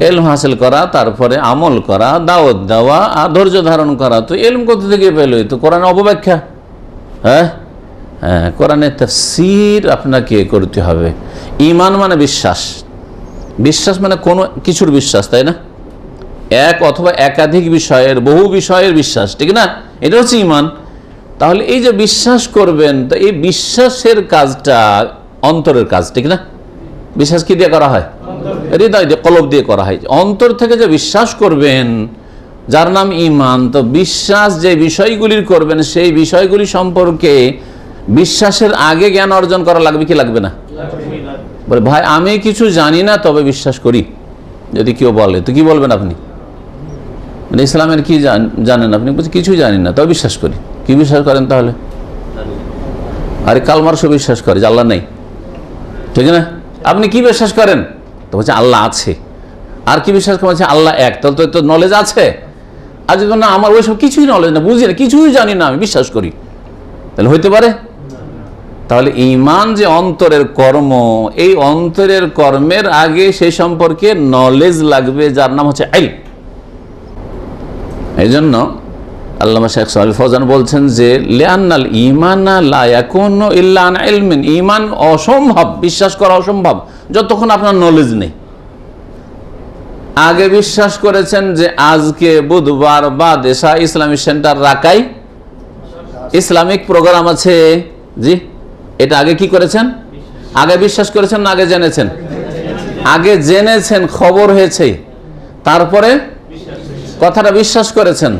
Speaker 1: ইলম হাসিল করা, তারপরে আমল করা, দাওয়াত দেওয়া, আর ধৈর্য ধারণ করা। তো ইলম কোথা থেকে পেলো? তো কোরআনের অপব্যাখ্যা। হ্যাঁ, কোরআনের তাফসীর আপনাকে করতে হবে। ঈমান মানে বিশ্বাস, বিশ্বাস মানে কোনো কিছুর বিশ্বাস, তাই না? এক অথবা একাধিক বিষয়ের, বহু বিষয়ের বিশ্বাস, ঠিক না? এটা হচ্ছে ঈমান। তাহলে এই যে বিশ্বাস করবেন, তো এই বিশ্বাসের কাজটা অন্তরের কাজ, ঠিক না? বিশ্বাস কি দিয়ে করা হয়? হৃদয় দিয়ে, কলব দিয়ে করা হয়। অন্তর থেকে যে বিশ্বাস করবেন, যার নাম ঈমান। তো বিশ্বাস যে বিষয়গুলির করবেন, সেই বিষয়গুলি সম্পর্কে বিশ্বাসের আগে জ্ঞান অর্জন করা লাগবে কি লাগবে না? বলে ভাই আমি কিছু জানি না তবে বিশ্বাস করি, যদি কেউ বলে, তো কি বলবেন আপনি? মানে ইসলামের কি জানেন আপনি? বলছেন কিছুই জানি না, তবে বিশ্বাস করি। কি বিশ্বাস করেন তাহলে? আরে কালমার্সও বিশ্বাস করে যে আল্লাহ নেই, ঠিক না? আপনি কি বিশ্বাস করেন? তো বলছে আল্লাহ আছে। আর কি বিশ্বাস করেন? আল্লাহ এক। তাহলে তো নলেজ আছে। আর যদি না আমার ওইসব কিছুই নলেজ না, বুঝি না, কিছুই জানি না, আমি বিশ্বাস করি, তাহলে হইতে পারে? তাহলে ঈমান যে অন্তরের কর্ম, এই অন্তরের কর্মের আগে সেই সম্পর্কে নলেজ লাগবে, যার নাম হচ্ছে ইলম। এই জন্য আল্লামা শেখ সালেহ ফৌজান বলছেন যে লিআন্নাল ঈমানা লা ইয়াকুনু ইল্লা আন ইলমিন, ঈমান অসম্ভব, বিশ্বাস করা অসম্ভব যতক্ষণ আপনার নলেজ নেই। আগে বিশ্বাস করেছেন যে আজকে বুধবার বা দেশা ইসলামিক সেন্টার রাকাই ইসলামিক প্রোগ্রাম আছে, জি, এটা আগে কি করেছেন? আগে বিশ্বাস করেছেন না আগে জেনেছেন? আগে জেনেছেন, খবর হয়েছে, তারপরে কথাটা বিশ্বাস করেছেন,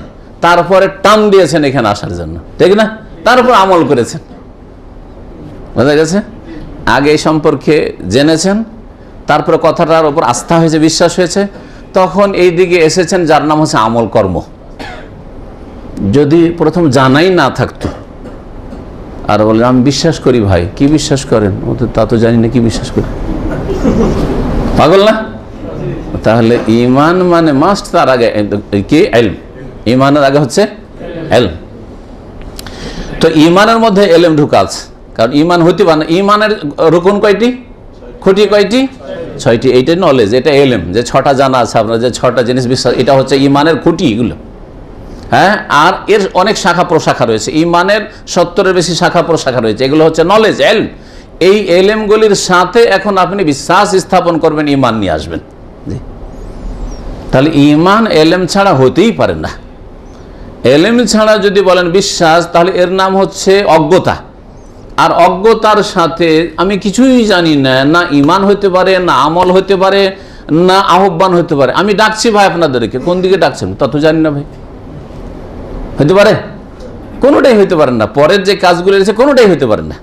Speaker 1: তারপরে টান দিয়েছেন এখানে আসার জন্য, ঠিক না? তারপর আমল করেছেন, বোঝা গেছে? আগে এই সম্পর্কে জেনেছেন, তারপরে কথাটার উপর আস্থা হয়েছে, বিশ্বাস হয়েছে, তখন এই দিকে এসেছেন, যার নাম হচ্ছে আমল কর্ম। যদি প্রথম জানাই না থাকতো আর বলে আমি বিশ্বাস করি, ভাই কি বিশ্বাস করেন? তা তো জানি না কি বিশ্বাস করি, পাগল না? তাহলে ঈমান মানে মাস্ট, তার আগে কি? ইলম। ঈমানের আগে হচ্ছে ইলম। তো ঈমানের মধ্যে ইলম ঢুকা আছে, কারণ ঈমান হইতে পারে না। ঈমানের রুকন কয়টি? খুঁটি কয়টি? 6টি। এইটাই নলেজ, এটা ইলম, যে 6টা জানা আছে আপনার, যে 6টা জিনিস বিশ্বাস, এটা হচ্ছে ঈমানের খুঁটি এগুলো। হ্যাঁ, আর এর অনেক শাখা প্রশাখা রয়েছে, ঈমানের 70-এর বেশি শাখা প্রশাখা রয়েছে, এগুলো হচ্ছে নলেজ, ইলম। এই ইলমগুলির সাথে এখন আপনি বিশ্বাস স্থাপন করবেন, ঈমান নিয়ে আসবেন। জি, তাহলে ঈমান ইলম ছাড়া হতেই পারে না। ইলম ছাড়া যদি বলেন বিশ্বাস, তাহলে এর নাম হচ্ছে অজ্ঞতা। আর অজ্ঞতার সাথে আমি কিছুই জানি না, না ঈমান হইতে পারে, না আমল হইতে পারে, না আহ্বান হইতে পারে। আমি ডাকছি ভাই আপনাদেরকে, কোন দিকে ডাকছেন তা তো জানি না ভাই, হইতে পারে? কোনোটাই হইতে পারে না। পরের যে কাজগুলো রয়েছে কোনোটাই হইতে পারে না।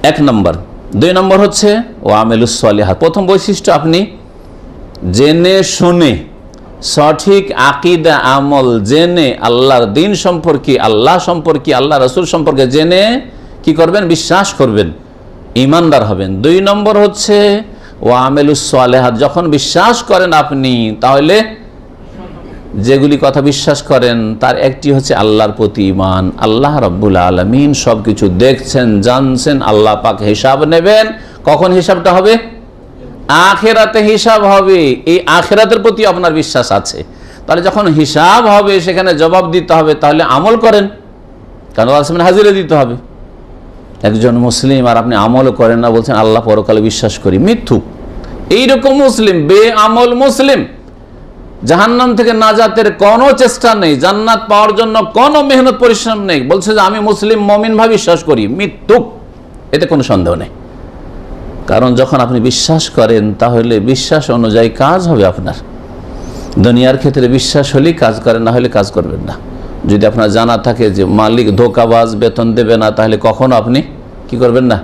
Speaker 1: এক নম্বর। 2 নম্বর হচ্ছে ও আমেলুস সালিহাত। প্রথম বৈশিষ্ট্য, আপনি জেনে শুনে সঠিক আকীদা আমল জেনে আল্লাহর দ্বীন সম্পর্কে, আল্লাহ সম্পর্কে, আল্লাহ রাসূল সম্পর্কে জেনে কি করবেন? বিশ্বাস করবেন, ঈমানদার হবেন। 2 নম্বর হচ্ছে ও আমেলুস সালিহাত। যখন বিশ্বাস করেন আপনি, তাহলে যেগুলি কথা বিশ্বাস করেন তার একটি হচ্ছে আল্লাহর প্রতি ঈমান। আল্লাহ রাব্বুল আলামিন সবকিছু দেখছেন, জানছেন, আল্লাহ পাক হিসাব নেবেন। কখন হিসাবটা হবে? আখিরাতে হিসাব হবে। এই আখিরাতের প্রতি আপনার বিশ্বাস আছে। তাহলে যখন হিসাব হবে, সেখানে জবাব দিতে হবে, তাহলে আমল করেন, কারণ আল্লাহর সামনে হাজিরা দিতে হবে। একজন মুসলিম আর আপনি আমল করেন না, বলছেন আল্লাহ পরকালে বিশ্বাস করি, মিথ্যুক। এইরকম মুসলিম, বেআমল মুসলিম, জাহান্নাম থেকে নাজাতের কোনো চেষ্টা নেই, জান্নাত পাওয়ার জন্য কোনো মেহনত পরিশ্রম নেই, বলছে যে আমি মুসলিম মুমিন ভাবে বিশ্বাস করি, মিথ্যুক। এতে কোনো সন্দেহ নেই। কারণ যখন আপনি বিশ্বাস করেন, তাহলে বিশ্বাস অনুযায়ী কাজ হবে আপনার। দুনিয়ার ক্ষেত্রে বিশ্বাস হলেই কাজ করেন, না হলে কাজ করবেন না। যদি আপনার জানা থাকে যে মালিক ধোঁকাবাজ, বেতন দেবে না, তাহলে কখনো আপনি কি করবেন না?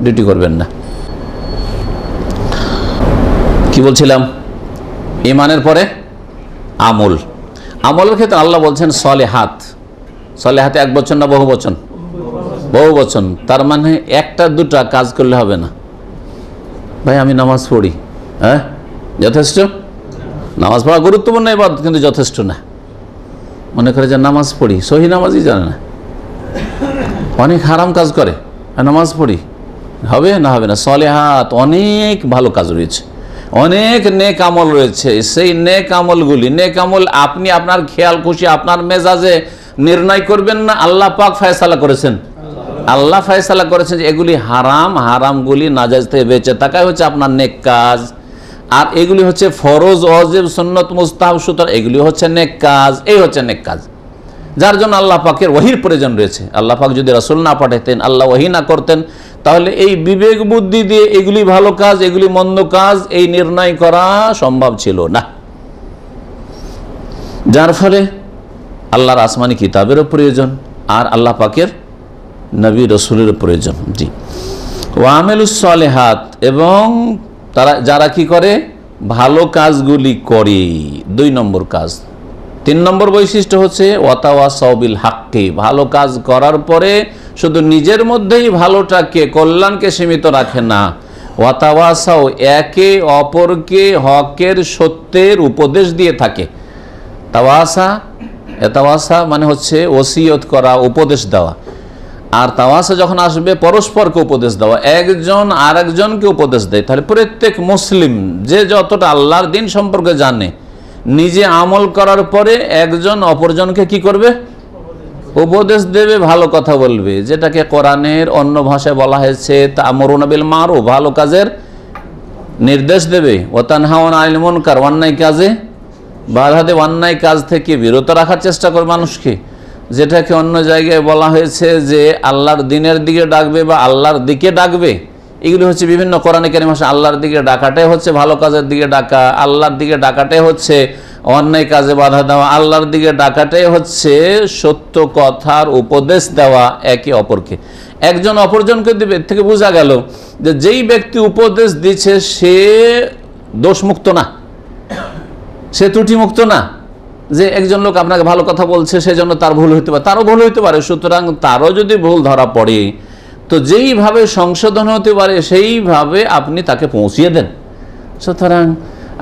Speaker 1: ডিউটি করবেন না। কি বলছিলাম? ঈমানের পরে আমল। আমলের ক্ষেত্রে আল্লাহ বলছেন সলেহাত। সলেহাতে এক বচন না বহু বচন? বহু বচন। তার মানে একটা দুটা কাজ করলে হবে না। ভাই আমি নামাজ পড়ি, হ্যাঁ যথেষ্ট? নামাজ পড়া গুরুত্বপূর্ণ ইবাদত, কিন্তু যথেষ্ট না। মনে করে যে নামাজ পড়ি, সহি নামাজই জানে না, অনেক হারাম কাজ করে, নামাজ পড়ি, হবে না? হবে না। সলেহাত, অনেক ভালো কাজ রয়েছে, অনেক নেক আমল রয়েছে। সেই নেক আমলগুলি, নেক আমল আপনি আপনার খেয়াল খুশি, আপনার মেজাজে নির্ণয় করবেন না। আল্লাহ পাক ফয়সালা করেছেন, আল্লাহ ফয়সালা করেছেন যে এগুলি হারাম, হারামগুলি নাজায়েজ থেকে বেঁচে থাকাই হচ্ছে আপনার নেক কাজ। আর এগুলি হচ্ছে ফরজ, ওয়াজিব, সুন্নত, মুস্তাহাব, সুতরাং এগুলি হচ্ছে নেক কাজ। এই হচ্ছে নেক কাজ, যার জন্য আল্লাহ পাকের ওহীর প্রয়োজন রয়েছে। আল্লাহ পাক যদি রাসূল না পাঠাতেন, আল্লাহ ওহী না করতেন, তাহলে এই বিবেক বুদ্ধি দিয়ে এগুলি ভালো কাজ, এগুলি মন্দ কাজ, এই নির্ণয় করা সম্ভব ছিল না। যার ফলে আল্লাহর আসমানি কিতাবেরও প্রয়োজন, আর আল্লাহ পাকের নবী রসুলের প্রয়োজন। জি, ওয়া আমেলুস সালেহাত। এবং তারা যারা কি করে? ভালো কাজগুলি করে, 2 নম্বর কাজ। 3 নম্বর বৈশিষ্ট্য হচ্ছে ওয়াতাওয়াসাউ বিল হাক্কি, ভালো কাজ করার পরে শুধু নিজের মধ্যেই ভালোটাকে, কল্যাণকে সীমিত রাখে না, ওয়াতাওয়াসাউ, একে অপরকে হকের, সত্যের উপদেশ দিয়ে থাকে। তাওয়াসা মানে হচ্ছে ওসিয়ত করা, উপদেশ দেওয়া। আর তাওয়াসা যখন আসবে, পরস্পরকে উপদেশ দেওয়া, একজন আর একজনকে উপদেশ দেয়। তাহলে প্রত্যেক মুসলিম যে যতটা আল্লাহর দিন সম্পর্কে জানে, নিজে আমল করার পরে একজন অপরজনকে কি করবে? উপদেশ দেবে, ভালো কথা বলবে, যেটাকে কোরআনের অন্য ভাষায় বলা হয়েছে তা'মুরুনা বিল মারুফ, ভালো কাজের নির্দেশ দেবে। ওয়া তানহাউনা আনিল মুনকার, অন্যায় কাজে বাধা দেবে, অন্যায় কাজ থেকে বিরত রাখার চেষ্টা করবে মানুষকে। যেটাকে অন্য জায়গায় বলা হয়েছে যে আল্লাহর দিনের দিকে ডাকবে বা আল্লাহর দিকে ডাকবে, এগুলি হচ্ছে বিভিন্ন কোরআনে কারিম ভাষা। আল্লাহর দিকে ডাকাটাই হচ্ছে ভালো কাজের দিকে ডাকা, আল্লাহর দিকে ডাকাটাই হচ্ছে অন্যায় কাজে বাধা দেওয়া, আল্লাহর দিকে ডাকাটাই হচ্ছে সত্য কথার উপদেশ দেওয়া একে অপরকে। একজন অপরজনকে দেবে, এর থেকে বোঝা গেল যে যেই ব্যক্তি উপদেশ দিচ্ছে সে দোষমুক্ত না, সে ত্রুটিমুক্ত না। যে একজন লোক আপনাকে ভালো কথা বলছে, সেজন্য তার ভুল হইতে পারে, তারও ভুল হইতে পারে, সুতরাং তারও যদি ভুল ধরা পড়ে তো যেইভাবে সংশোধন হতে পারে সেইভাবে আপনি তাকে পৌঁছিয়ে দেন। সুতরাং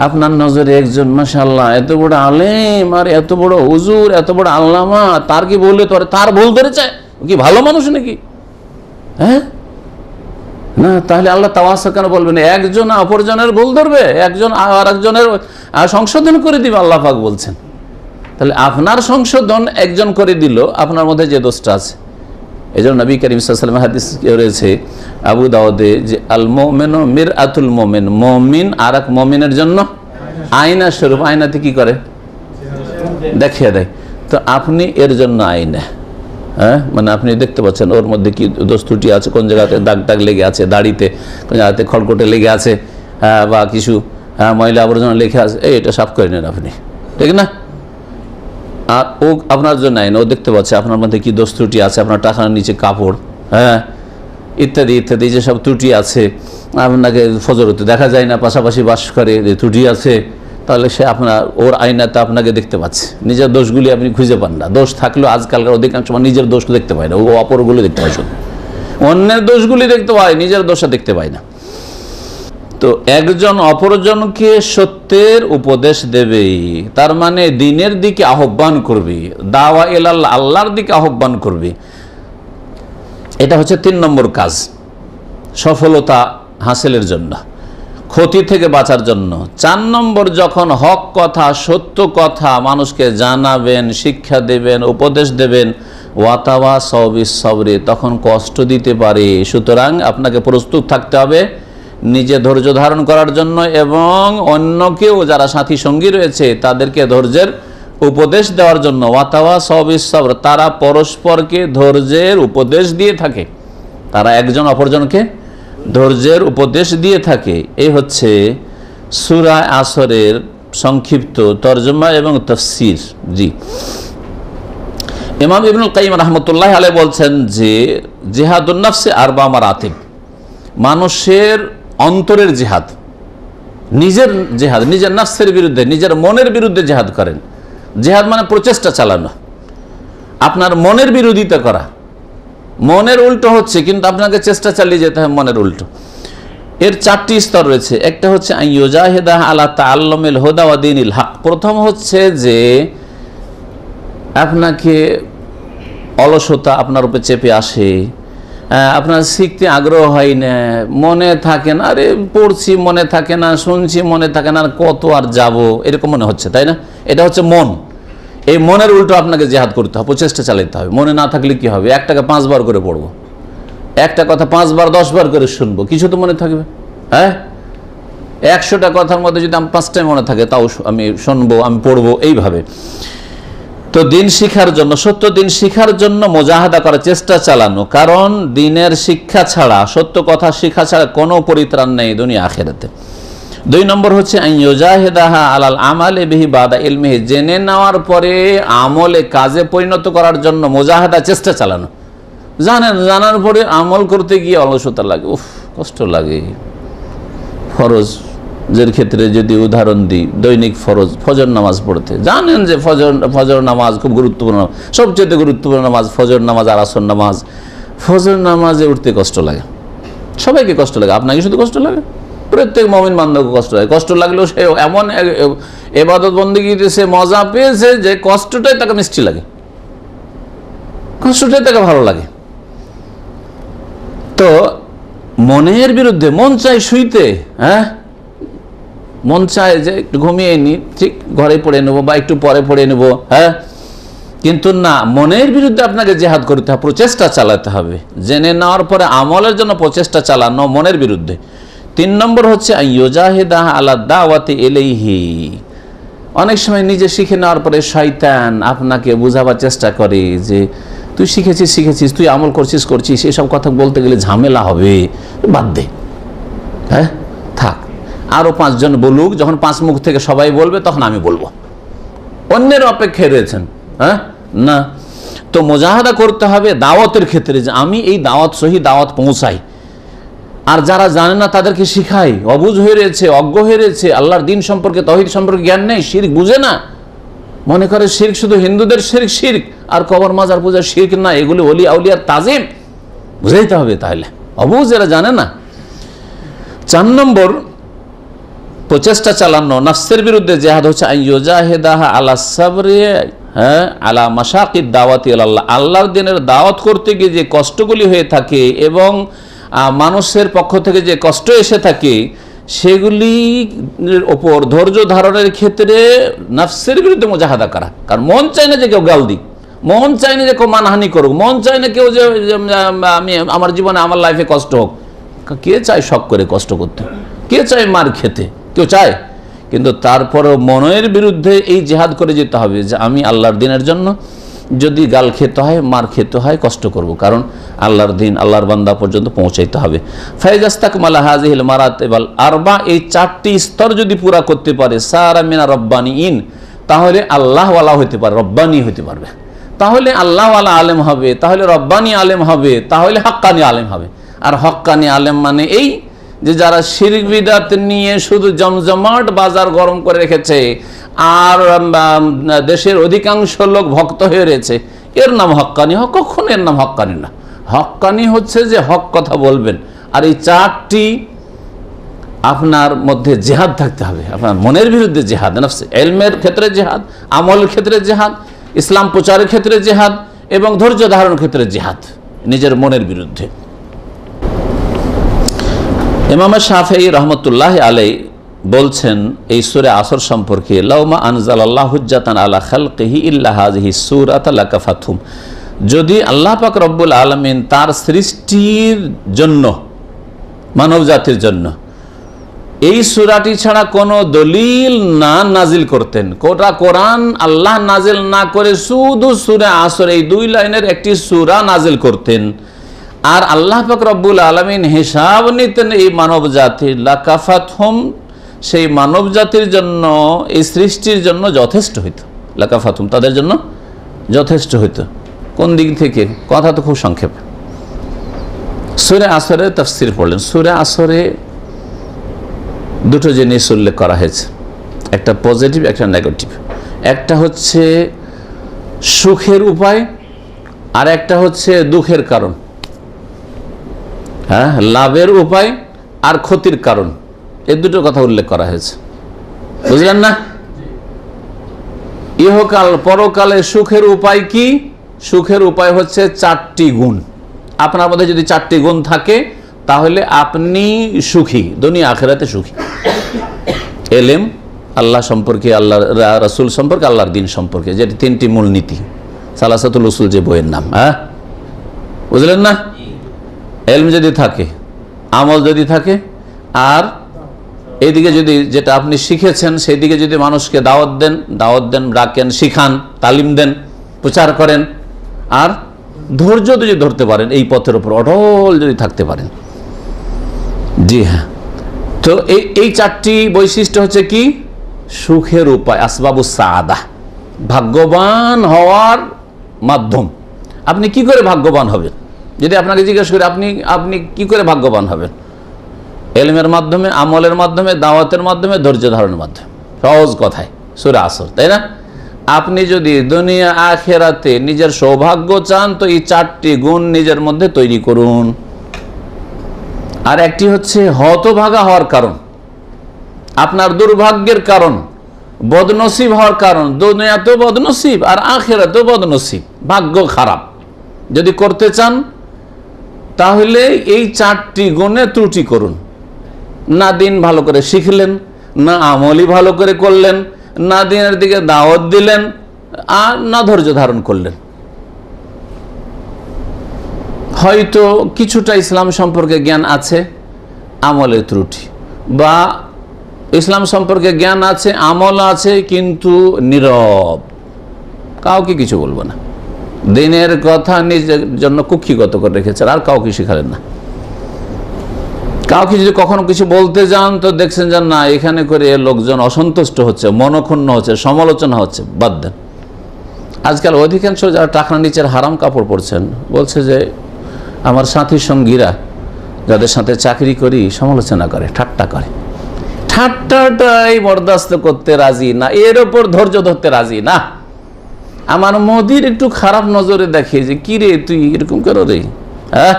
Speaker 1: আপনার নজরে একজন মাশাআল্লাহ এত বড় আলেম আর এত বড় হুজুর, এত বড় আল্লামা, তার কি ভুল হতে পারে? তার ভুল ধরেছে, কি ভালো মানুষ নাকি? হ্যাঁ না, তাহলে আল্লাহ তাওয়াসা কেন বলবেন? একজন অপরজনের ভুল ধরবে, একজন আর একজনের সংশোধন করে দিবে, আল্লাহ পাক বলছেন। তাহলে আপনার সংশোধন একজন করে দিল আপনার মধ্যে যে দোষটা আছে। এই জন্য নবী করিম সাল্লাল্লাহু আলাইহি ওয়াসাল্লাম হাদিস রয়েছে আবু দাউদে যে আল মুমিনু মিরআতুল মুমিন, মুমিন আর এক মুমিনের জন্য আয়না স্বরূপ। আয়নাতে কি করে? দেখিয়ে দেয়। তো আপনি এর জন্য আয়না, হ্যাঁ, মানে আপনি দেখতে পাচ্ছেন ওর মধ্যে কি দোষ ত্রুটি আছে, কোন জায়গাতে দাগ টাগ লেগে আছে, দাড়িতে কোন জায়গাতে খড়কটে লেগে আছে, বা কিছু ময়লা আবর্জনা লেখা আছে, এটা সাফ করে নেন আপনি, ঠিক না? আর ও আপনার জন্য আইন, ও দেখতে পাচ্ছে আপনার মধ্যে কি দোষ ত্রুটি আছে, আপনার টাকার নিচে কাপড়, হ্যাঁ, ইত্যাদি ইত্যাদি যেসব ত্রুটি আছে, আপনাকে ফজরতে দেখা যায় না, পাশাপাশি বাস করে, যে ত্রুটি আছে, তাহলে সে আপনার ওর আয়নাতে আপনাকে দেখতে পাচ্ছে। নিজের দোষগুলি আপনি খুঁজে পান না। দোষ থাকলেও আজকালকার অধিকাংশ নিজের দোষ দেখতে পায় না, ও অপরগুলো দেখতে পায়, শুধু অন্যের দোষগুলি দেখতে পায়, নিজের দোষটা দেখতে পায় না। তো একজন অপরজনকে সত্যের উপদেশ দেবে, তার মানে দ্বীনের দিকে আহ্বান করবে, দাওয়া ইলাল্লাহ, আল্লাহর দিকে আহ্বান করবে। এটা হচ্ছে 3 নম্বর কাজ, সফলতা হাসিলের জন্য, ক্ষতি থেকে বাঁচার জন্য। 4 নম্বর, যখন হক কথা, সত্য কথা মানুষকে জানাবেন, শিক্ষা দেবেন, উপদেশ দেবেন, ওয়াতাওয়াসাউ বিস সবরি, তখন কষ্ট দিতে পারে। সুতরাং আপনাকে প্রস্তুত থাকতে হবে নিজে ধৈর্য ধারণ করার জন্য, এবং অন্যকেও যারা সাথী সঙ্গী রয়েছে তাদেরকে ধৈর্যের উপদেশ দেওয়ার জন্য। ওয়াতাওয়াসাউ বিস সবর, তারা পরস্পরকে ধৈর্যের উপদেশ দিয়ে থাকে, তারা একজন অপরজনকে ধৈর্যের উপদেশ দিয়ে থাকে। এই হচ্ছে সূরা আসরের সংক্ষিপ্ত তরজমা এবং তাফসীর। জি, ইমাম ইবনুল কাইয়িম রাহমাতুল্লাহি আলাইহি বলছেন যে জিহাদুন নাফসে আরবা মারাতিব, মানুষের অন্তরের জিহাদ, নিজের জিহাদ, নিজের নাফসের বিরুদ্ধে, নিজের মনের বিরুদ্ধে জিহাদ করেন। জিহাদ মানে প্রচেষ্টা চালানো, আপনার মনের বিরোধিতা করা। মনের উল্টো হচ্ছে, কিন্তু আপনাকে চেষ্টা চালিয়ে যেতে হয় মনের উল্টো। এর 4টি স্তর রয়েছে। একটা হচ্ছে আইয়ুজাহিদা আলা তাআল্লুমিল হুদা ওয়া দীনিল হক। প্রথম হচ্ছে যে আপনাকে অলসতা আপনার উপরে চেপে আসে, আপনার শিখতে আগ্রহ হয় না, মনে থাকে না, আরে পড়ছি মনে থাকে না, শুনছি মনে থাকে না, আর কত আর যাব, এরকম মনে হচ্ছে, তাই না? এটা হচ্ছে মন। এই মনের উল্টো আপনাকে জিহাদ করতে হবে, প্রচেষ্টা চালাতে হবে। মনে না থাকলে কি হবে? একটাকে 5 বার করে পড়বো, একটা কথা 5 বার 10 বার করে শুনবো, কিছু তো মনে থাকবে। হ্যাঁ, 100টা কথার মধ্যে যদি আমি 5টাই মনে থাকে, তাও আমি শুনবো, আমি পড়বো, এইভাবে। তো দিন শিখার জন্য, সত্য দিন শিখার জন্য মুজাহাদা করার চেষ্টা চালানো, কারণ দিনের শিক্ষা ছাড়া, সত্য কথা শিক্ষা ছাড়া কোনো পরিত্রাণ নেই দুনিয়া আখিরাতে। 2 নম্বর হচ্ছে আইয়ুজাহিদাহা আলাল আমালি বিহি বাদা ইলমিহি, জেনে নেওয়ার পরে আমলে, কাজে পরিণত করার জন্য মুজাহাদা, চেষ্টা চালানো। জানার পরে আমল করতে গিয়ে অলসতা লাগে, উফ, কষ্ট লাগে, ফরজ যের ক্ষেত্রে যদি উদাহরণ দিই, দৈনিক ফজর নামাজ পড়তে জানেন যে ফজর নামাজ খুব গুরুত্বপূর্ণ, সবচেয়ে গুরুত্বপূর্ণ নামাজ ফজর নামাজ আর আসর নামাজ। ফজর নামাজে উঠতে কষ্ট লাগে, সবাইকে কষ্ট লাগে, আপনাকে শুধু কষ্ট লাগে, প্রত্যেক মুমিন বান্দাকে কষ্ট লাগে। কষ্ট লাগলেও সে এমন ইবাদত বন্দেগীতে সে মজা পেয়েছে যে কষ্টটাই তাকে মিষ্টি লাগে, কষ্টটাই তাকে ভালো লাগে। তো মনের বিরুদ্ধে মন চায় শুইতে, হ্যাঁ মন চায় যে একটু ঘুমিয়ে নি, ঠিক ঘরে পড়ে নেবো বা একটু পরে পড়ে নেবো, হ্যাঁ, কিন্তু না, মনের বিরুদ্ধে আপনাকে জেহাদ করতে হবে, প্রচেষ্টা চালাতে হবে। জেনে নেওয়ার পরে আমলের জন্য প্রচেষ্টা চালানো মনের বিরুদ্ধে। 3 নম্বর হচ্ছে ইউজাহিদা আলা দাওয়াতি ইলাইহি। অনেক সময় নিজে শিখে নেওয়ার পরে শয়তান আপনাকে বোঝাবার চেষ্টা করে যে তুই শিখেছিস, তুই আমল করছিস, এসব কথা বলতে গেলে ঝামেলা হবে, বাদ দে, হ্যাঁ থাক, আরো 5 জন বলুক, যখন 5 মুখ থেকে সবাই বলবে তখন আমি বলবো, অন্যের অপেক্ষায় রয়েছেন, হ্যাঁ না। তো মুজাহাদা করতে হবে দাওয়াতের ক্ষেত্রে, যে আমি এই দাওয়াত সহি দাওয়াত পৌঁছাই, আর যারা জানে না তাদেরকে শিখাই, অবুঝ হয়ে রয়েছে, অজ্ঞ হয়ে রয়েছে, আল্লাহর দিন সম্পর্কে তাওহীদ সম্পর্কে জ্ঞান নেই, শিরক বুঝে না, মনে করে শিরক শুধু হিন্দুদের শিরক আর কবর মাজার পূজার শিরক না, এগুলি ওলি আউলিয়ার তাজিম, বুঝাইতে হবে। তাহলে অবুঝ এরা জানে না। 4 নম্বর প্রচেষ্টা চালানো নফসের বিরুদ্ধে জেহাদ হচ্ছে আইয়ুজাহিদাহা আলা সাবরি, হ্যাঁ আলা মাশাকিদ দাওয়াতি ইলাল্লাহ। আল্লাহর দ্বীনের দাওয়াত করতে গিয়ে যে কষ্টগুলি হয়ে থাকে এবং মানুষের পক্ষ থেকে যে কষ্ট এসে থাকে, সেগুলির ওপর ধৈর্য ধারণের ক্ষেত্রে নফসের বিরুদ্ধে মুজাহাদা করা। কারণ মন চায় না যে কেউ গাল দিক, মন চায় না যে কেউ মানহানি করুক, মন চায় না কেউ যে আমি আমার জীবনে আমার লাইফে কষ্ট হোক। কে চায় শখ করে কষ্ট করতে, কে চায় মার খেতে, কেউ চায়? কিন্তু তারপরও মনের বিরুদ্ধে এই জেহাদ করে যেতে হবে যে আমি আল্লাহর দ্বীনের জন্য যদি গাল খেতে হয়, মার খেতে হয়, কষ্ট করব, কারণ আল্লাহর দ্বীন আল্লাহর বান্দা পর্যন্ত পৌঁছাইতে হবে। ফাইজাস্তাকমালা হাযিহিল মারাতিবাল আরবা, এই 4টি স্তর যদি পুরা করতে পারে, সারা মিনা রব্বানিইন, তাহলে আল্লাহওয়ালা হতে পারে, রব্বানি হতে পারবে, তাহলে আল্লাহওয়ালা আলেম হবে, তাহলে রব্বানি আলেম হবে, তাহলে হক্কানি আলেম হবে। আর হক্কানি আলেম মানে এই যে যারা শিরক বিদআত নিয়ে শুধু জমজমাট বাজার গরম করে রেখেছে আর দেশের অধিকাংশ লোক ভক্ত হয়ে রয়েছে, এর নাম হক্কানি। কখনো এর নাম হক্কানি না। হক্কানি হচ্ছে যে হক কথা বলবেন। আর এই 4টি আপনার মধ্যে জেহাদ থাকতে হবে, আপনার মনের বিরুদ্ধে জেহাদ, নফস, ইলমের ক্ষেত্রে জেহাদ, আমলের ক্ষেত্রে জেহাদ, ইসলাম প্রচারের ক্ষেত্রে জেহাদ এবং ধৈর্য ধারণের ক্ষেত্রে জেহাদ, নিজের মনের বিরুদ্ধে। ইমাম শাফিঈ রহমতুল্লাহ আলাইহি বলছেন এই সূরা আসর সম্পর্কে, লাউমা আনজালাল্লাহু হুজ্জাতান আলা খালকিহি ইল্লা হাযিহি সূরাতা লাকাফাতহুম, যদি আল্লাহ পাক রব্বুল আলামিন তার সৃষ্টির জন্য, মানব জাতির জন্য এই সূরাটি ছাড়া কোনো দলিল না নাজিল করতেন, কোটা কোরআন আল্লাহ নাজিল না করে শুধু সূরা আসর এই 2 লাইনের একটি সূরা নাজিল করতেন, আর আল্লাহ পাক রব্বুল আলামিন হিসাব নিতেন এই মানব জাতির, লাকাফাতহুম, সেই মানব জাতির জন্য, এই সৃষ্টির জন্য যথেষ্ট হইত। লাকাফাতহুম, তাদের জন্য যথেষ্ট হইত। কোন দিক থেকে? কথা তো খুব সংক্ষেপ। সূরা আসরের তাফসীর পড়লেন। সূরা আসরে 2টো জিনিস উল্লেখ করা হয়েছে, একটা পজিটিভ, একটা নেগেটিভ। একটা হচ্ছে সুখের উপায়, আর একটা হচ্ছে দুঃখের কারণ, হ্যাঁ, লাভের উপায় আর ক্ষতির কারণ, এই 2টো কথা উল্লেখ করা হয়েছে, বুঝলেন না? ইহকাল পরকালে সুখের উপায় কি? সুখের উপায় হচ্ছে 4টি গুণ। আপনার মধ্যে যদি 4টি গুণ থাকে তাহলে আপনি সুখী, দুনিয়া আখিরাতে সুখী। ইলম, আল্লাহ সম্পর্কে, আল্লাহ রাসূল সম্পর্কে, আল্লাহর দ্বীন সম্পর্কে, যেটি 3টি মূলনীতি, সালাসাতুল উসুল যে বইয়ের নাম, হ্যাঁ বুঝলেন না? ইলম যদি থাকে, আমল যদি থাকে, আর এইদিকে যদি যেটা আপনি শিখেছেন সেই দিকে যদি মানুষকে দাওয়াত দেন, ডাকেন, শিখান, তালিম দেন, প্রচার করেন, আর ধৈর্য যদি ধরতে পারেন, এই পথের উপর অটল যদি থাকতে পারেন, জি হ্যাঁ। তো এই 4টি বৈশিষ্ট্য হচ্ছে কি? সুখের উপায়, আসবাবুস সাআদা, ভাগ্যবান হওয়ার মাধ্যম। আপনি কি করে ভাগ্যবান হবেন? যদি আপনাকে জিজ্ঞেস করি আপনি কি করে ভাগ্যবান হবেন, এলমের মাধ্যমে, আমলের মাধ্যমে, দাওয়াতের মাধ্যমে, ধৈর্য ধারণের মাধ্যমে। সহজ কথায় সূরা আসর, তাই না? আপনি যদি দুনিয়া আখেরাতে নিজের সৌভাগ্য চান তো এই 4টি গুণ নিজের মধ্যে তৈরি করুন। আর একটি হচ্ছে হতভাগা হওয়ার কারণ, আপনার দুর্ভাগ্যের কারণ, বদনসিব হওয়ার কারণ। দুনিয়াতেও বদনসিব আর আখেরাতেও বদনসিব, ভাগ্য খারাপ। যদি করতে চান তাহলে এই 4টি গুণে ত্রুটি করুন। না দিন ভালো করে শিখলেন, না আমলই ভালো করে করলেন, না দিনের দিকে দাওয়াত দিলেন, আর না ধৈর্য ধারণ করলেন। হয়তো কিছুটা ইসলাম সম্পর্কে জ্ঞান আছে, আমলের ত্রুটি, বা ইসলাম সম্পর্কে জ্ঞান আছে, আমল আছে, কিন্তু নীরব, কাউকে কিছু বলবো না, দিনের কথা নিজের জন্য কুক্ষিগত করে রেখেছেন, আর কাউকে শিখালেন না। কাউকে যদি কখনো কিছু বলতে যান তো দেখছেন যে না, এখানে করে লোকজন অসন্তুষ্ট হচ্ছে, মনক্ষুণ্ণ হচ্ছে, সমালোচনা হচ্ছে, বাদ দেন। আজকাল অধিকাংশ যারা টাকরা নিচের হারাম কাপড় পরছেন বলছে যে আমার সাথী সঙ্গীরা যাদের সাথে চাকরি করি সমালোচনা করে, ঠাট্টা করে। ঠাট্টাটাই বরদাস্ত করতে রাজি না, এর ওপর ধৈর্য ধরতে রাজি না। আমার মোদির একটু খারাপ নজরে দেখে যে কি রে তুই এরকম করো রে, হ্যাঁ?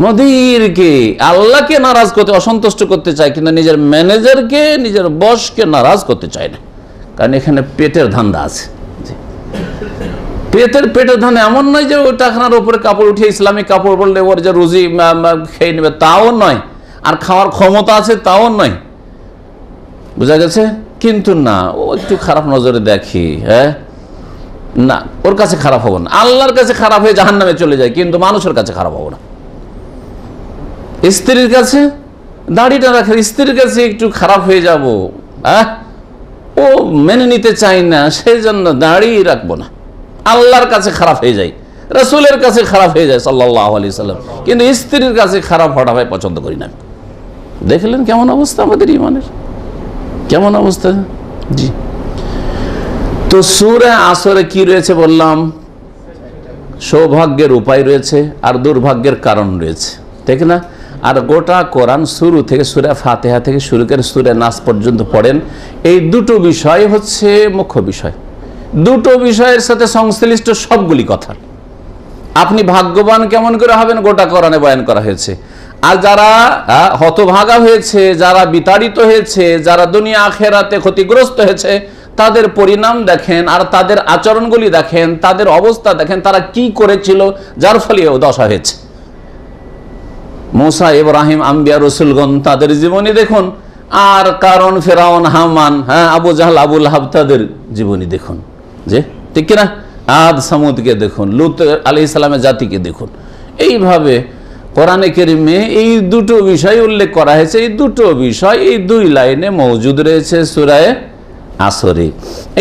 Speaker 1: মোদিরকে, আল্লাহকে নারাজ করতে, অসন্তুষ্ট করতে চায়, কিন্তু নিজের ম্যানেজারকে, নিজের বসকে নারাজ করতে চায় না, কারণ এখানে পেটের ধান্দা আছে। পেটের ধান্দা এমন নয় যে ওই টাকার উপরে কাপড় উঠিয়ে ইসলামিক কাপড় বললে ওর যে রুজি খেয়ে নেবে, তাও নয়, আর খাওয়ার ক্ষমতা আছে তাও নয়, বুঝা গেছে? কিন্তু না, ও একটু খারাপ নজরে দেখি, হ্যাঁ, না, ওর কাছে খারাপ হবো না। আল্লাহর কাছে খারাপ হয়ে জাহান্নামে চলে যায়, কিন্তু মানুষের কাছে খারাপ হবো না। স্ত্রীর কাছে দাড়িটা রাখে, স্ত্রীর কাছে একটু খারাপ হয়ে যাব, হ্যাঁ, ও মেনে নিতে চাই না, সেই জন্য দাড়ি রাখবো না। আল্লাহর কাছে খারাপ হয়ে যায়, রাসূলের কাছে খারাপ হয়ে যায় সাল্লাল্লাহু আলাইহি সাল্লাম, কিন্তু স্ত্রীর কাছে খারাপ হওয়াটা ভাই পছন্দ করি না। দেখলেন কেমন অবস্থা আমাদের ইমানের, কেমন অবস্থা? জি। তো সূরা আসরে কি রয়েছে বললাম? সৌভাগ্যের উপায় রয়েছে আর দুর্ভাগ্যের কারণ রয়েছে, ঠিক না? আর গোটা কোরআন শুরু থেকে সূরা ফাতিহা থেকে শুরু করে সূরা নাস পর্যন্ত পড়েন, এই দুটো বিষয় হচ্ছে মুখ্য বিষয়। দুটো বিষয়ের সাথে সংশ্লিষ্ট সবগুলি কথা। আপনি ভাগ্যবান কেমন করে হবেন গোটা কোরআনে বয়ান করা হয়েছে। আর যারা হতভাগা হয়েছে, যারা বিতাড়িত হয়েছে, যারা দুনিয়া আখেরাতে ক্ষতিগ্রস্ত হয়েছে, তাদের পরিণাম দেখেন, আর তাদের আচরণগুলি দেখেন, তাদের অবস্থা দেখেন, তারা কি করেছিল যার ফলে ও দশা হয়েছে। মুসা, ইব্রাহিম, আম্বিয়া, রসুলগণ, তাদের জীবনী দেখুন। আর কারণ ফেরাউন, হামান, হ্যাঁ, আবু জাহল, আবু লাহাব, তাদের জীবনী দেখুন, যে ঠিক কিনা? আদ, সামুদকে দেখুন, লূত আলাইহিস সালামের জাতিকে দেখুন। এইভাবে কোরআনে কারিমে এই দুটো বিষয় উল্লেখ করা হয়েছে। এই দুটো বিষয় এই 2 লাইনে মওজুদ রয়েছে সূরা আসরে।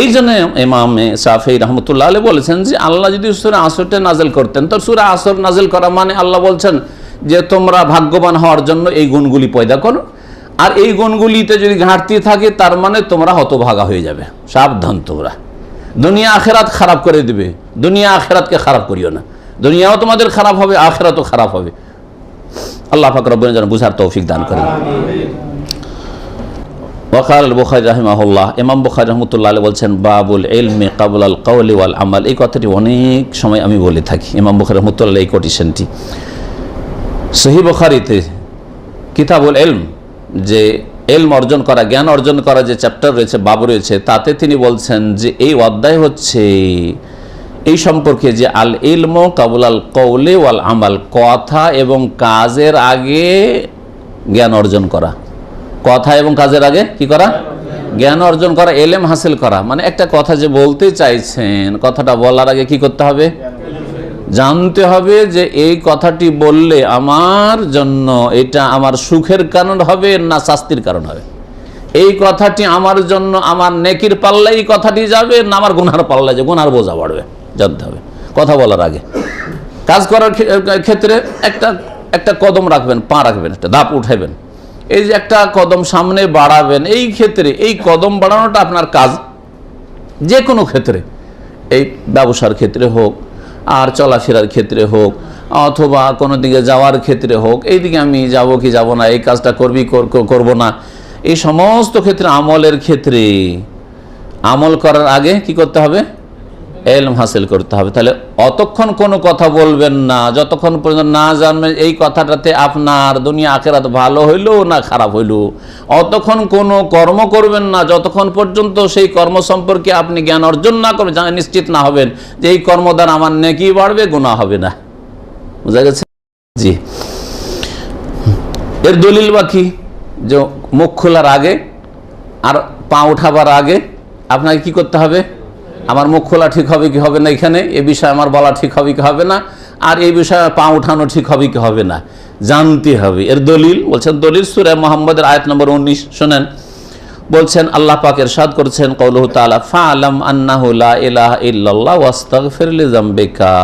Speaker 1: এই জন্য ইমাম শাফিঈ রাহমাতুল্লাহ আলাইহি বলেছেন যে আল্লাহ যদি সূরা আসরটা নাযিল করতেন, তো সূরা আসর নাযিল করা মানে আল্লাহ বলছেন যে তোমরা ভাগ্যবান হওয়ার জন্য এই গুণগুলি পয়দা করো, আর এই গুণগুলিতে যদি ঘাটতি থাকে তার মানে তোমরা হতভাগা হয়ে যাবে, সাবধান, তোমরা দুনিয়া আখেরাত খারাপ করে দিবে। দুনিয়া আখেরাতকে খারাপ করিও না, দুনিয়াও তোমাদের খারাপ হবে, আখেরাতও খারাপ হবে। আল্লাহ পাক রব্বুল যেন বুঝার তৌফিক দান করেন। ওয়াকাল বুখারী রাহিমাহুল্লাহ, ইমাম বুখারী রাহমাতুল্লাহ আলাইহি বলছেন বাবুল ইলমি ক্বাবলাল কওলি ওয়াল আমাল। এই কথাটি অনেক সময় আমি বলে থাকি। ইমাম বুখারী রাহমাতুল্লাহ এই কোটেশনটি সহিহ বুখারীতে কিতাবুল ইলম, যে ইলম অর্জন করা, জ্ঞান অর্জন করা যে চ্যাপ্টার রয়েছে, বাব রয়েছে, তাতে তিনি বলছেন যে এই অধ্যায় হচ্ছে এই সম্পর্কে যে আল ইলমু ক্বাবলাল কওলি ওয়াল আমাল, কথা এবং কাজের আগে জ্ঞান অর্জন করা। কথা এবং কাজের আগে কি করা? জ্ঞান অর্জন করা, ইলম হাসিল করা। মানে একটা কথা যে বলতে চাইছেন, কথাটা বলার আগে কি করতে হবে? জানতে হবে যে এই কথাটি বললে আমার জন্য এটা আমার সুখের কারণ হবে না শাস্তির কারণ হবে। এই কথাটি আমার জন্য আমার নেকির পাল্লায় এই কথাটি যাবে না আমার গুনার পাল্লায়, যে গুনার বোঝা বাড়বে, জানতে হবে কথা বলার আগে। কাজ করার ক্ষেত্রে একটা কদম রাখবেন, পা রাখবেন, একটা ধাপ উঠাবেন, এই যে একটা কদম সামনে বাড়াবেন, এই ক্ষেত্রে এই কদম বাড়ানোটা আপনার কাজ। যে কোনো ক্ষেত্রে, এই ব্যবসার ক্ষেত্রে হোক, আর চলাফেরার ক্ষেত্রে হোক, অথবা কোনো দিকে যাওয়ার ক্ষেত্রে হোক, এই দিকে আমি যাব কি যাব না, এই কাজটা করব না, এই সমস্ত ক্ষেত্রে আমলের ক্ষেত্রে আমল করার আগে কি করতে হবে? ইলম হাসিল করতে হবে। তাহলে অতক্ষণ কোনো কথা বলবেন না যতক্ষণ পর্যন্ত না জানবেন এই কথাটাতে আপনার দুনিয়া আখিরাত ভালো হইলো না খারাপ হইলো। অতক্ষণ কোনো কর্ম করবেন না যতক্ষণ পর্যন্ত সেই কর্ম সম্পর্কে আপনি জ্ঞান অর্জন না করবেন, নিশ্চিত না হবেন যে এই কর্ম দ্বারা আমার নেকি বাড়বে, গুনাহ হবে না। বুঝা গেছে? জি। এর দলিল বাকি যে মুখ খোলার আগে আর পা উঠাবার আগে আপনাকে কি করতে হবে? আমার মুখ খোলা ঠিক হবে কি হবে না, এখানে এ বিষয়ে আমার বলা ঠিক হবে কি হবে না, আর এই বিষয়ে পা উঠানো ঠিক হবে কি হবে না, জানতে হবে। এর দলিল বলছেন, দলিল সূরা মুহাম্মদের আয়াত নম্বর 19 শুনেন। বলছেন আল্লাহ পাক ইরশাদ করেছেন কওলুহু তাআলা ফাআলাম আন্নাহু লা ইলাহা ইল্লাল্লাহ ওয়াস্তাগফির লিযামবিকা।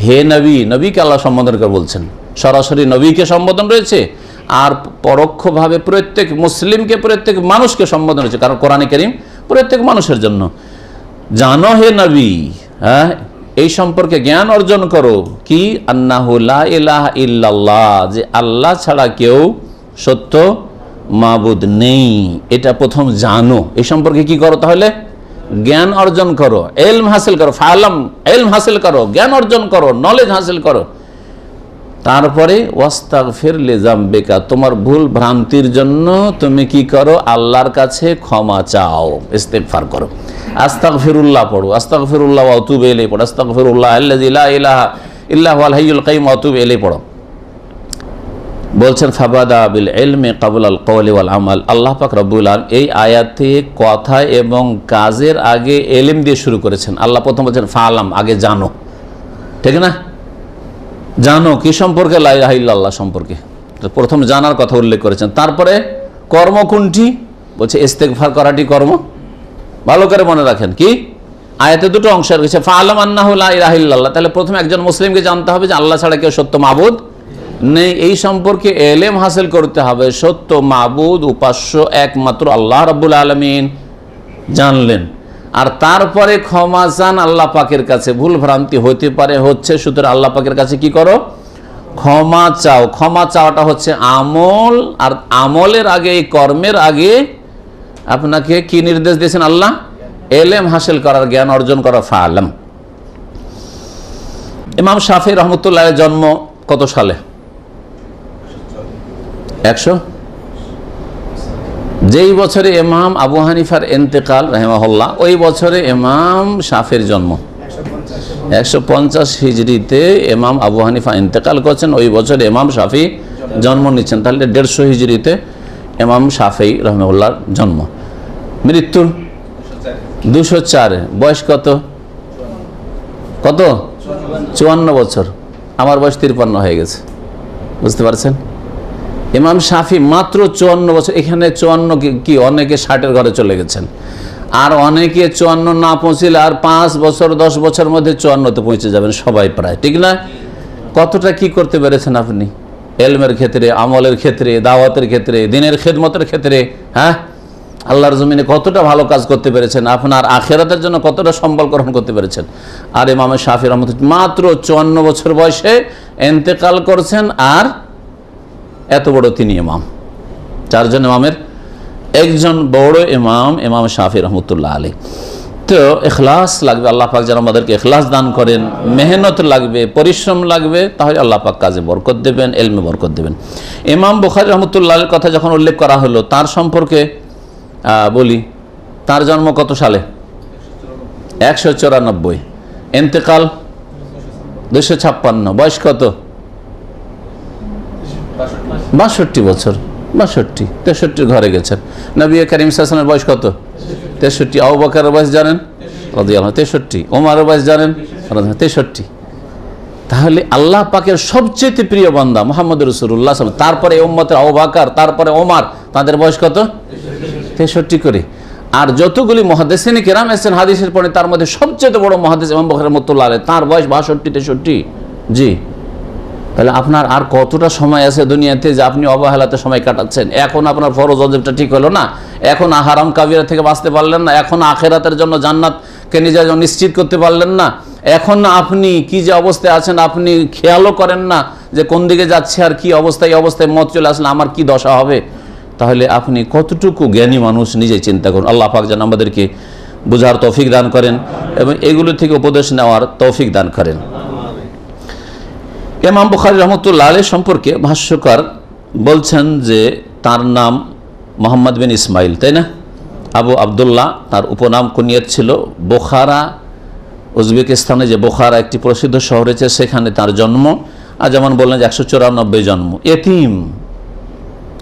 Speaker 1: হে নবী, নবীকে আল্লাহ সম্বোধন করে বলছেন, সরাসরি নবীকে সম্বোধন রয়েছে আর পরোক্ষভাবে প্রত্যেক মুসলিমকে, প্রত্যেক মানুষকে সম্বোধন রয়েছে, কারণ কোরআনে কারীম প্রত্যেক মানুষের জন্য। জানো হে নবী, হ্যাঁ, এই সম্পর্কে জ্ঞান অর্জন করো কি আন্নাহু লা ইলাহা ইল্লাল্লাহ, যে আল্লাহ ছাড়া কেউ সত্য মাবুদ নেই, এটা প্রথম জানো। এই সম্পর্কে কি করো? তাহলে জ্ঞান অর্জন করো, ইলম হাসিল করো। ফাআলাম, ইলম হাসিল করো, জ্ঞান অর্জন করো, নলেজ হাসিল করো। তারপরে ওয়াস্তাগফির লিযামবিকা, তোমার ভুল ভ্রান্তির জন্য তুমি কি করো? আল্লাহর কাছে ক্ষমা চাও, ইস্তিগফার করো। আস্তাগফিরুল্লাহ পড়ো, আস্তাগফিরুল্লাহ ওয়া আতুবু ইলাইহি পড়ো, আস্তাগফিরুল্লাহ আল্লাযী লা ইলাহা ইল্লা হুয়াল হাইয়ুল কাইয়্যুম ওয়া আতুবু ইলাইহি পড়ো। বলছেন ফাবাদা বিল ইলমি ক্বাবলাল কওলি ওয়াল আমাল। আল্লাহ পাক রব্বুল আলামিন এই আয়াতে কথা এবং কাজের আগে ইলম দিয়ে শুরু করেছেন। আল্লাহ প্রথম বলছেন ফাআলাম, আগে জানো, ঠিক না? জানো কি সম্পর্কে? লা ইলাহা ইল্লাল্লাহ সম্পর্কে প্রথম জানার কথা উল্লেখ করেছেন। তারপরে কর্ম কোনটি? বলছে ইস্তেগফার করাটি কর্ম। ভালো করে মনে রাখেন, কি আয়াতে দুটো অংশ রয়েছে, ফাআলাম আন্নাহু লা ইলাহা ইল্লাল্লাহ। তাহলে প্রথমে একজন মুসলিমকে জানতে হবে যে আল্লাহ ছাড়া কেউ সত্য মাবুদ নেই, এই সম্পর্কে ইলম হাসিল করতে হবে। সত্য মাবুদ উপাস্য একমাত্র আল্লাহ রাব্বুল আলামিন জানলেন। আর তারপরে ক্ষমা চান আল্লাহ পাকের কাছে, ভুল ভ্রান্তি হতে পারে, হচ্ছে, সুতরাং আল্লাহ পাকের কাছে কি করো? ক্ষমা চাও। ক্ষমা চাওয়াটা হচ্ছে আমল, আর আমলের আগে, কর্মের আগে আপনাকে কি নির্দেশ দিয়েছেন আল্লাহ? ইলম হাসিল করার, জ্ঞান অর্জন করা। ফাআলাম। ইমাম শাফিঈ রহমতুল্লাহের জন্ম কত সালে? 100। যেই বছরে ইমাম আবু হানিফার ইন্তেকাল রাহিমাহুল্লাহ, ওই বছরে ইমাম শাফিঈর জন্ম। 150 হিজরিতে ইমাম আবু হানিফা ইন্তেকাল করছেন, ওই বছরে ইমাম শাফিঈ জন্ম নিচ্ছেন। তাহলে 150 হিজরিতে ইমাম শাফিঈ রাহিমাহুল্লাহর জন্ম। মৃত্যু 204। বয়স কত? কত? 54 বছর। আমার বয়স 53 হয়ে গেছে, বুঝতে পারছেন? ইমাম শাফিঈ মাত্র 54 বছর। এখানে 54 কি অনেকে 60-এর ঘরে চলে গেছেন, আর অনেকে 54 না পৌঁছলে আর 5 বছর 10 বছর মধ্যে 54-তে পৌঁছে যাবেন সবাই প্রায়, ঠিক না? কতটা কি করতে পেরেছেন আপনি ইলমের ক্ষেত্রে, আমলের ক্ষেত্রে, দাওয়াতের ক্ষেত্রে, দ্বীনের খেদমতের ক্ষেত্রে? হ্যাঁ, আল্লাহর জমিনে কতটা ভালো কাজ করতে পেরেছেন, আপনার আখিরাতের জন্য কতটা সম্বল গ্রহণ করতে পেরেছেন। আর ইমাম শাফিঈ রাহমাতুল্লাহ মাত্র 54 বছর বয়সে ইন্তেকাল করছেন, আর এত বড় তিনি ইমাম, 4 জন ইমামের একজন বড় ইমাম, ইমাম শাফিঈ রহমতুল্লাহ আলাইহি। তো ইখলাস লাগবে, আল্লাহ পাক যেন আমাদেরকে ইখলাস দান করেন। মেহনত লাগবে, পরিশ্রম লাগবে, তাহলে আল্লাহ পাক কাজে বরকত দেবেন, ইলমে বরকত দেবেন। ইমাম বুখারী রহমতুল্লাহর কথা যখন উল্লেখ করা হলো, তার সম্পর্কে বলি, তার জন্ম কত সালে? 194। ইন্তেকাল 256। বয়স কত? 62 বছর। 62, 63 ঘরে গেছেন। নবী করিম সাল্লাল্লাহু আলাইহি ওয়াসাল্লামের বয়স কত? 63। আবু বকরের বয়স জানেন? রাদিয়াল্লাহু 63। ওমরের বয়স জানেন? 63। তাহলে আল্লাহ পাকের সবচেয়ে প্রিয় বান্দা মুহাম্মদ রাসূলুল্লাহ সাল্লাল্লাহু আলাইহি ওয়াসাল্লাম, তারপরে উম্মতের আবু বকর, তারপরে ওমর, তাদের বয়স কত? 63 করে। আর যতগুলি মুহাদ্দিসিনে কেরাম এসেছেন হাদিসের পরে, তার মধ্যে সবচেয়ে বড় মুহাদ্দিস ইমাম বুখারী রাহমাতুল্লাহ আলাইহি, তার বয়স 62, 63। জি, তাহলে আপনার আর কতটা সময় আছে দুনিয়াতে যে আপনি অবহেলাতে সময় কাটাচ্ছেন? এখন আপনার ফরজ ওয়াজিবটা ঠিক হলো না, এখন হারাম কাবিরা থেকে বাঁচতে পারলেন না, এখন আখিরাতের জন্য জান্নাতকে নিজে নিশ্চিত করতে পারলেন না, এখন আপনি কি যে অবস্থায় আছেন আপনি খেয়ালও করেন না যে কোন দিকে যাচ্ছে আর কি অবস্থায়, অবস্থায় মত চলে আসলে আমার কি দশা হবে। তাহলে আপনি কতটুকু জ্ঞানী মানুষ নিজেই চিন্তা করুন। আল্লাহ পাক যেন আমাদেরকে বোঝার তৌফিক দান করেন এবং এগুলো থেকে উপদেশ নেওয়ার তৌফিক দান করেন। ইমাম বুখারী রহমতুল্লাহ আলাইহি সম্পর্কে ভাষ্যকার বলছেন যে তার নাম মোহাম্মদ বিন ইসমাইল, তাই না? আবু আবদুল্লাহ তার উপনাম কুনিয়ত ছিল। বোখারা, উজবেকিস্তানে যে বোখারা একটি প্রসিদ্ধ শহর রয়েছে সেখানে তার জন্ম। আর যেমন বললেন যে 194 জন্ম, এতিম,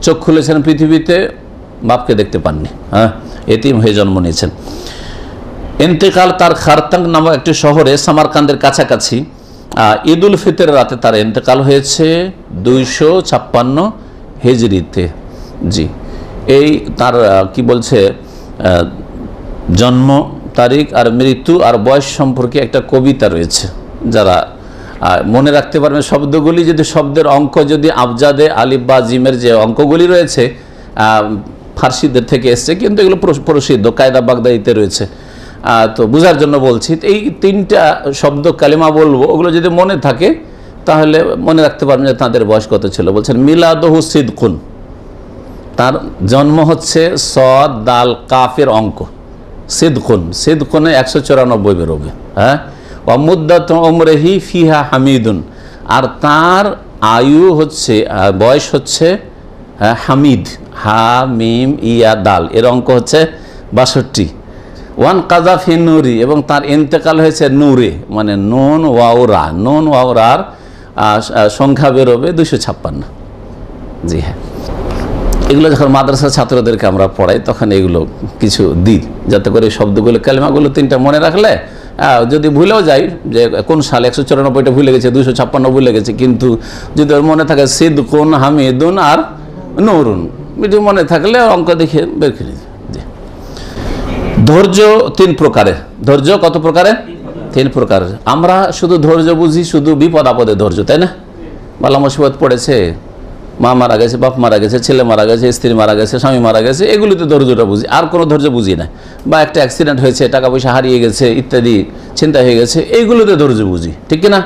Speaker 1: চোখ খুলেছেন পৃথিবীতে, বাপকে দেখতে পাননি, হ্যাঁ, এতিম হয়ে জন্ম নিয়েছেন। ইন্তেকাল তার খারতাং নামক একটি শহরে সামারকান্দের কাছাকাছি ঈদ উল ফিতরের রাতে তার ইন্তেকাল হয়েছে 256 হিজরিতে। জি, এই তার কি বলছে জন্ম তারিখ আর মৃত্যু আর বয়স সম্পর্কে একটা কবিতা রয়েছে, যারা মনে রাখতে পারবেন শব্দগুলি, যদি শব্দের অঙ্ক যদি আবজাদে আলিফ বা জিমের যে অঙ্কগুলি রয়েছে ফার্সিদের থেকে এসছে, কিন্তু এগুলো প্রসিদ্ধ কায়দা বাগদাদিতে রয়েছে, তো বোঝার জন্য বলছি। এই 3টা শব্দ কালিমা বলবো, ওগুলো যদি মনে থাকে তাহলে মনে রাখতে পারবেন যে তাদের বয়স কত ছিল। বলছেন মিলাদহু সিদকুন, তার জন্ম হচ্ছে সদ দাল কাফের অঙ্ক, সিদকুন, সিদকুনে 194 বেরোবে, হ্যাঁ। মুদ্দাত উমরিহি ফিহা হামিদুন, আর তার আয়ু হচ্ছে বয়স হচ্ছে হামিদ, হা মিম ইয়া দাল, এর অঙ্ক হচ্ছে 62। ওয়ান কাজাফি নুরি, এবং তার ইন্তেকাল হয়েছে নূরে, মানে নুন ওয়াওরা, নুন ওয়াওরার সংখ্যা বেরোবে 256। জি হ্যাঁ, এগুলো যখন মাদ্রাসার ছাত্রদেরকে আমরা পড়াই তখন এগুলো কিছু দিই, যাতে করে শব্দগুলো কালিমাগুলো 3টা মনে রাখলে যদি ভুলেও যাই যে কোন সালে 194টা ভুলে গেছে, 256 ভুলে গেছে, কিন্তু যদি ওর মনে থাকে সিদকুন হামিদুন আর নুরুন, যদি মনে থাকলে অঙ্ক দেখে বের করে দিই। ধৈর্য 3 প্রকারের। ধৈর্য কত প্রকারের? 3 প্রকারের। আমরা শুধু ধৈর্য বুঝি শুধু বিপদ আপদে ধৈর্য, তাই না? বালা মুসিবত পড়েছে, মা মারা গেছে, বাপ মারা গেছে, ছেলে মারা গেছে, স্ত্রী মারা গেছে, স্বামী মারা গেছে, এগুলিতে ধৈর্যটা বুঝি, আর কোনো ধৈর্য বুঝি না। বা একটা অ্যাক্সিডেন্ট হয়েছে, টাকা পয়সা হারিয়ে গেছে ইত্যাদি, চিন্তা হয়ে গেছে, এইগুলোতে ধৈর্য বুঝি, ঠিক কিনা?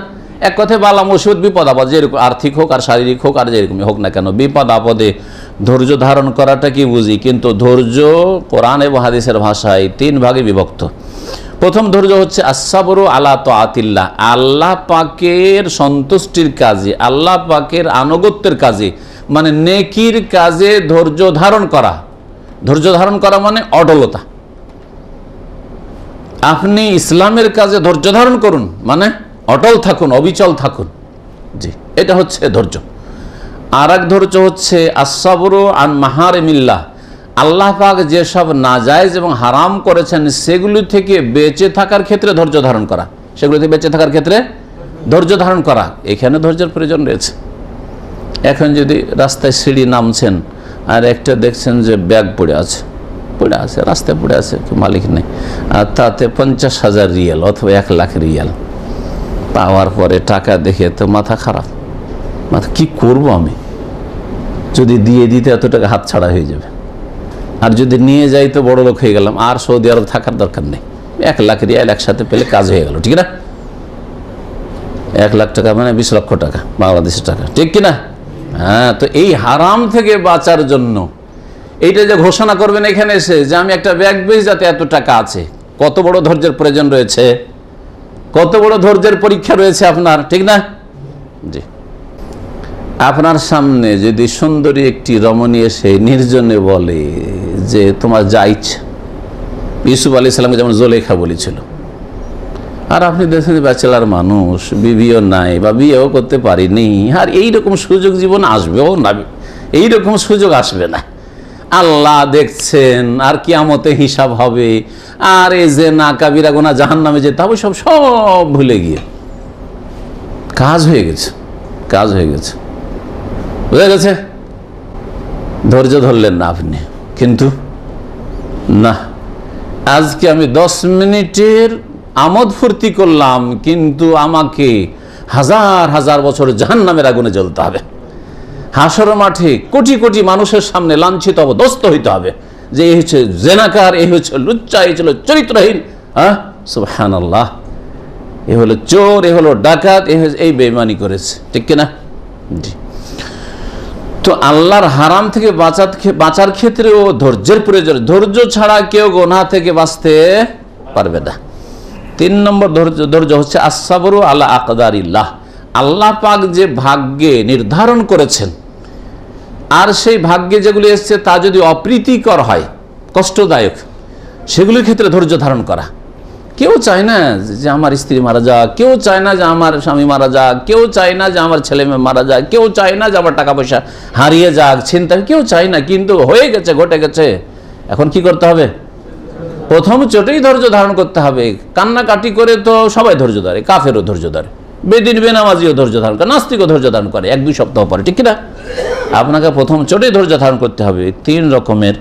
Speaker 1: এক কথায় বালা মুসিবত বিপদ আপদ যেরকম আর্থিক হোক আর শারীরিক হোক আর যেরকমই হোক না কেন, বিপদ আপদে ধৈর্য ধারণ করাটা কি বুঝি। কিন্তু ধৈর্য কোরআন এবং হাদিসের ভাষায় 3 ভাগে বিভক্ত। প্রথম ধৈর্য হচ্ছে আসসাবরু আলা তাআতিল্লাহ, আল্লাহ পাকের সন্তুষ্টির কাজে, আল্লাহ পাকের আনুগত্যের কাজে, মানে নেকির কাজে ধৈর্য ধারণ করা। ধৈর্য ধারণ করা মানে অটলতা। আপনি ইসলামের কাজে ধৈর্য ধারণ করুন, মানে অটল থাকুন, অবিচল থাকুন। জি, এটা হচ্ছে ধৈর্য। আর এক ধৈর্য হচ্ছে আসসাবরু আন মাহারিমিল্লাহ, আল্লাহ পাক যেসব নাজায়েজ এবং হারাম করেছেন সেগুলি থেকে বেঁচে থাকার ক্ষেত্রে ধৈর্য ধারণ করা, সেগুলি থেকে বেঁচে থাকার ক্ষেত্রে ধৈর্য ধারণ করা, এখানে ধৈর্যের প্রয়োজন রয়েছে। এখন যদি রাস্তায় সিঁড়ি নামছেন আর একটা দেখছেন যে ব্যাগ পড়ে আছে, রাস্তায় পড়ে আছে, মালিক নেই, আর তাতে 50,000 রিয়াল অথবা 1 লাখ রিয়াল পাওয়ার পরে টাকা দেখে তো মাথা খারাপ, মাথা কি করব আমি, যদি দিয়ে দিতে এত টাকা হাত ছাড়া হয়ে যাবে, আর যদি নিয়ে যাই তো বড় লোক হয়ে গেলাম, আর সৌদি আরব থাকার দরকার নেই, 1 লাখ রিয়াল একসাথে পেলে কাজ হয়ে গেল, ঠিক না? 1 লাখ টাকা মানে 20 লক্ষ টাকা বাংলাদেশের টাকা, ঠিক কিনা? হ্যাঁ, তো এই হারাম থেকে বাঁচার জন্য এইটা যে ঘোষণা করবেন এখানে এসে যে আমি একটা ব্যাগ বেচ যাতে এত টাকা আছে, কত বড় ধৈর্যের প্রয়োজন রয়েছে, কত বড় ধৈর্যের পরীক্ষা রয়েছে আপনার, ঠিক না? জি, আপনার সামনে যদি সুন্দরী একটি রমণী এসে নির্জনে বলে যে তোমার যা ইচ্ছা, ইউসুফ আলাইহিস সালামকে যেমন জোলেখা বলেছিল, আর আপনি দেখছেন ব্যাচেলার মানুষ, বিবিও নাই বা বিয়েও করতে পারিনি, আর এইরকম সুযোগ জীবন আসবেও না, এইরকম সুযোগ আসবে না, আল্লাহ দেখছেন, আর কিয়ামতে হিসাব হবে, আর এই যে না কাবিরা গুনাহ জাহান্নামে যেতে হবে, সব ভুলে গিয়ে কাজ হয়ে গেছে, বুঝা গেছে? ধৈর্য ধরলেন না আপনি, কিন্তু না, আজকে আমি 10 মিনিটের আমোদ ফুর্তি করলাম, কিন্তু আমাকে হাজার হাজার বছর জাহান্নামের আগুনে জ্বলতে হবে। হাসরের মাঠে কোটি কোটি মানুষের সামনে লাঞ্ছিত অবদস্ত হইতে হবে যে এই হচ্ছে জেনাকার, এই হচ্ছে লুচ্চা, এই ছিল চরিত্রহীন। সুবহানাল্লাহ, এ হলো চোর, এ হলো ডাকাত, এই বেঈমানি করেছে, ঠিক কিনা? জি। তো আল্লাহর হারাম থেকে বাঁচার ক্ষেত্রেও ধৈর্যের প্রয়োজন। ধৈর্য ছাড়া কেউ গুনাহ থেকে বাঁচতে পারবে না। 3 নম্বর ধৈর্য হচ্ছে আসসাবরু আলা আকদারিল্লাহ। আল্লাহ পাক যে ভাগ্যে নির্ধারণ করেছেন, আর সেই ভাগ্যে যেগুলি এসছে তা যদি অপ্রীতিকর হয়, কষ্টদায়ক, সেগুলির ক্ষেত্রে ধৈর্য ধারণ করা। কেউ চায় না যে আমার স্ত্রী মারা যাক, কেউ চায় না যে আমার স্বামী মারা যাক, কেউ চায় না যে আমার ছেলে মেয়ে মারা যাক, কেউ চায় না যে আমার টাকা পয়সা হারিয়ে যাক, চিন্তা, কেউ চায় না, কিন্তু হয়ে গেছে, ঘটে গেছে। এখন কি করতে হবে? প্রথম চোটেই ধৈর্য ধারণ করতে হবে। কান্নাকাটি করে তো সবাই ধৈর্য ধরে, কাফেরও ধৈর্য ধরে, বেদিন বেনামাজিও ধৈর্য ধারণ করে, নাস্তিকও ধৈর্য ধারণ করে 1-2 সপ্তাহ পরে, ঠিক কিনা? আপনাকে প্রথম চোটেই ধৈর্য ধারণ করতে হবে। 3 রকমের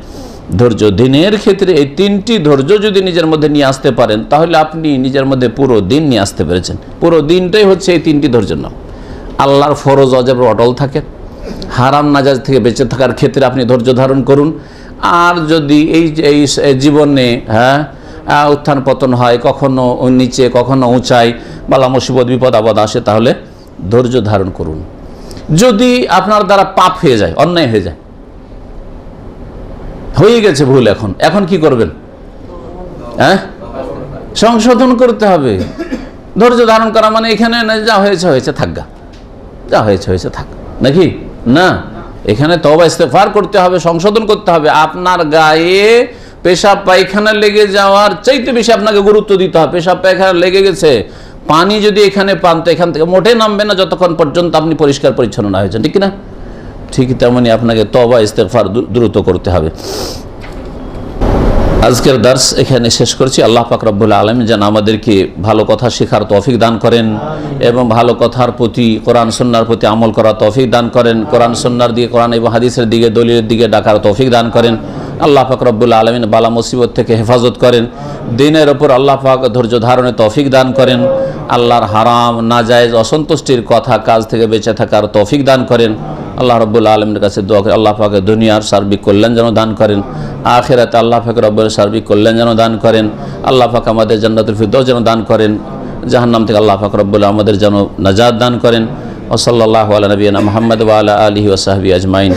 Speaker 1: ধৈর্য দিনের ক্ষেত্রে, এই 3টি ধৈর্য যদি নিজের মধ্যে নিয়ে আসতে পারেন, তাহলে আপনি নিজের মধ্যে পুরো দিন নিয়ে আসতে পেরেছেন। পুরো দিনটাই হচ্ছে এই 3টি ধৈর্যের নাম। আল্লাহর ফরজ অজেবে অটল থাকেন, হারাম নাজাজ থেকে বেঁচে থাকার ক্ষেত্রে আপনি ধৈর্য ধারণ করুন। আর যদি এই জীবনে উত্থান পতন হয়, কখনো নিচে কখনো উঁচাই, বালা মুসিবত বিপদ আপদ আসে, তাহলে ধৈর্য ধারণ করুন। যদি আপনার দ্বারা পাপ হয়ে যায়, অন্যায় হয়ে যায়, হয়ে গেছে ভুল, এখন কি করবেন? সংশোধন করতে হবে। ধৈর্য ধারণ করা মানে এখানে যা হয়েছে হয়েছে থাকগা, যা হয়েছে হয়েছে থাক, নাকি না? এখানে তওবা ইস্তেগফার করতে হবে, সংশোধন করতে হবে। আপনার গায়ে পেশাব পায়খানা লেগে যাওয়ার চাইতে বেশি আপনাকে গুরুত্ব দিতে হবে। পেশাব পায়খানা লেগে গেছে, পানি যদি এখানে পান তো এখান থেকে মোটে নামবে না যতক্ষণ পর্যন্ত আপনি পরিষ্কার পরিচ্ছন্ন না হয়েছেন, ঠিক না? ঠিক তেমনি আপনাকে তওবা ইস্তেগফার দ্রুত করতে হবে। আজকের দার্স এখানে শেষ করছি। আল্লাহ পাক রব্বুল আলামিন যেন আমাদেরকে ভালো কথা শেখার তৌফিক দান করেন এবং ভালো কথার প্রতি, কোরআন সুন্নাহর প্রতি আমল করার তৌফিক দান করেন। কোরআন সুন্নাহর দিকে, কোরআন এবং হাদিসের দিকে, দলিলের দিকে ডাকার তৌফিক দান করেন। আল্লাহ পাক রব্বুল আলামিন বালা মুসিবত থেকে হেফাজত করেন। দ্বীনের ওপর আল্লাহ পাক ধৈর্য ধারণে তৌফিক দান করেন। আল্লাহর হারাম নাজায়েজ অসন্তুষ্টির কথা কাজ থেকে বেঁচে থাকার তৌফিক দান করেন। আল্লাহ রব্বুল আলমের কাছে দোয়া করে আল্লাহ পাকে দুনিয়ার সার্বিক কল্যাণ যেন দান করেন, আখিরাতে আল্লাহ পাক রব্বুল সার্বিক কল্যাণ যেন দান করেন। আল্লাহ পাক আমাদের জান্নাতুল ফিরদৌস যেন দান করেন। জাহান্নাম থেকে আল্লাহ পাক রব্বুল আমাদের যেন নাজাত দান করেন। ওয়া সাল্লাল্লাহু আলা নবিয়িনা মুহাম্মদ ওয়া আলা আলিহি ওয়া সাহবিহি আজমাইন।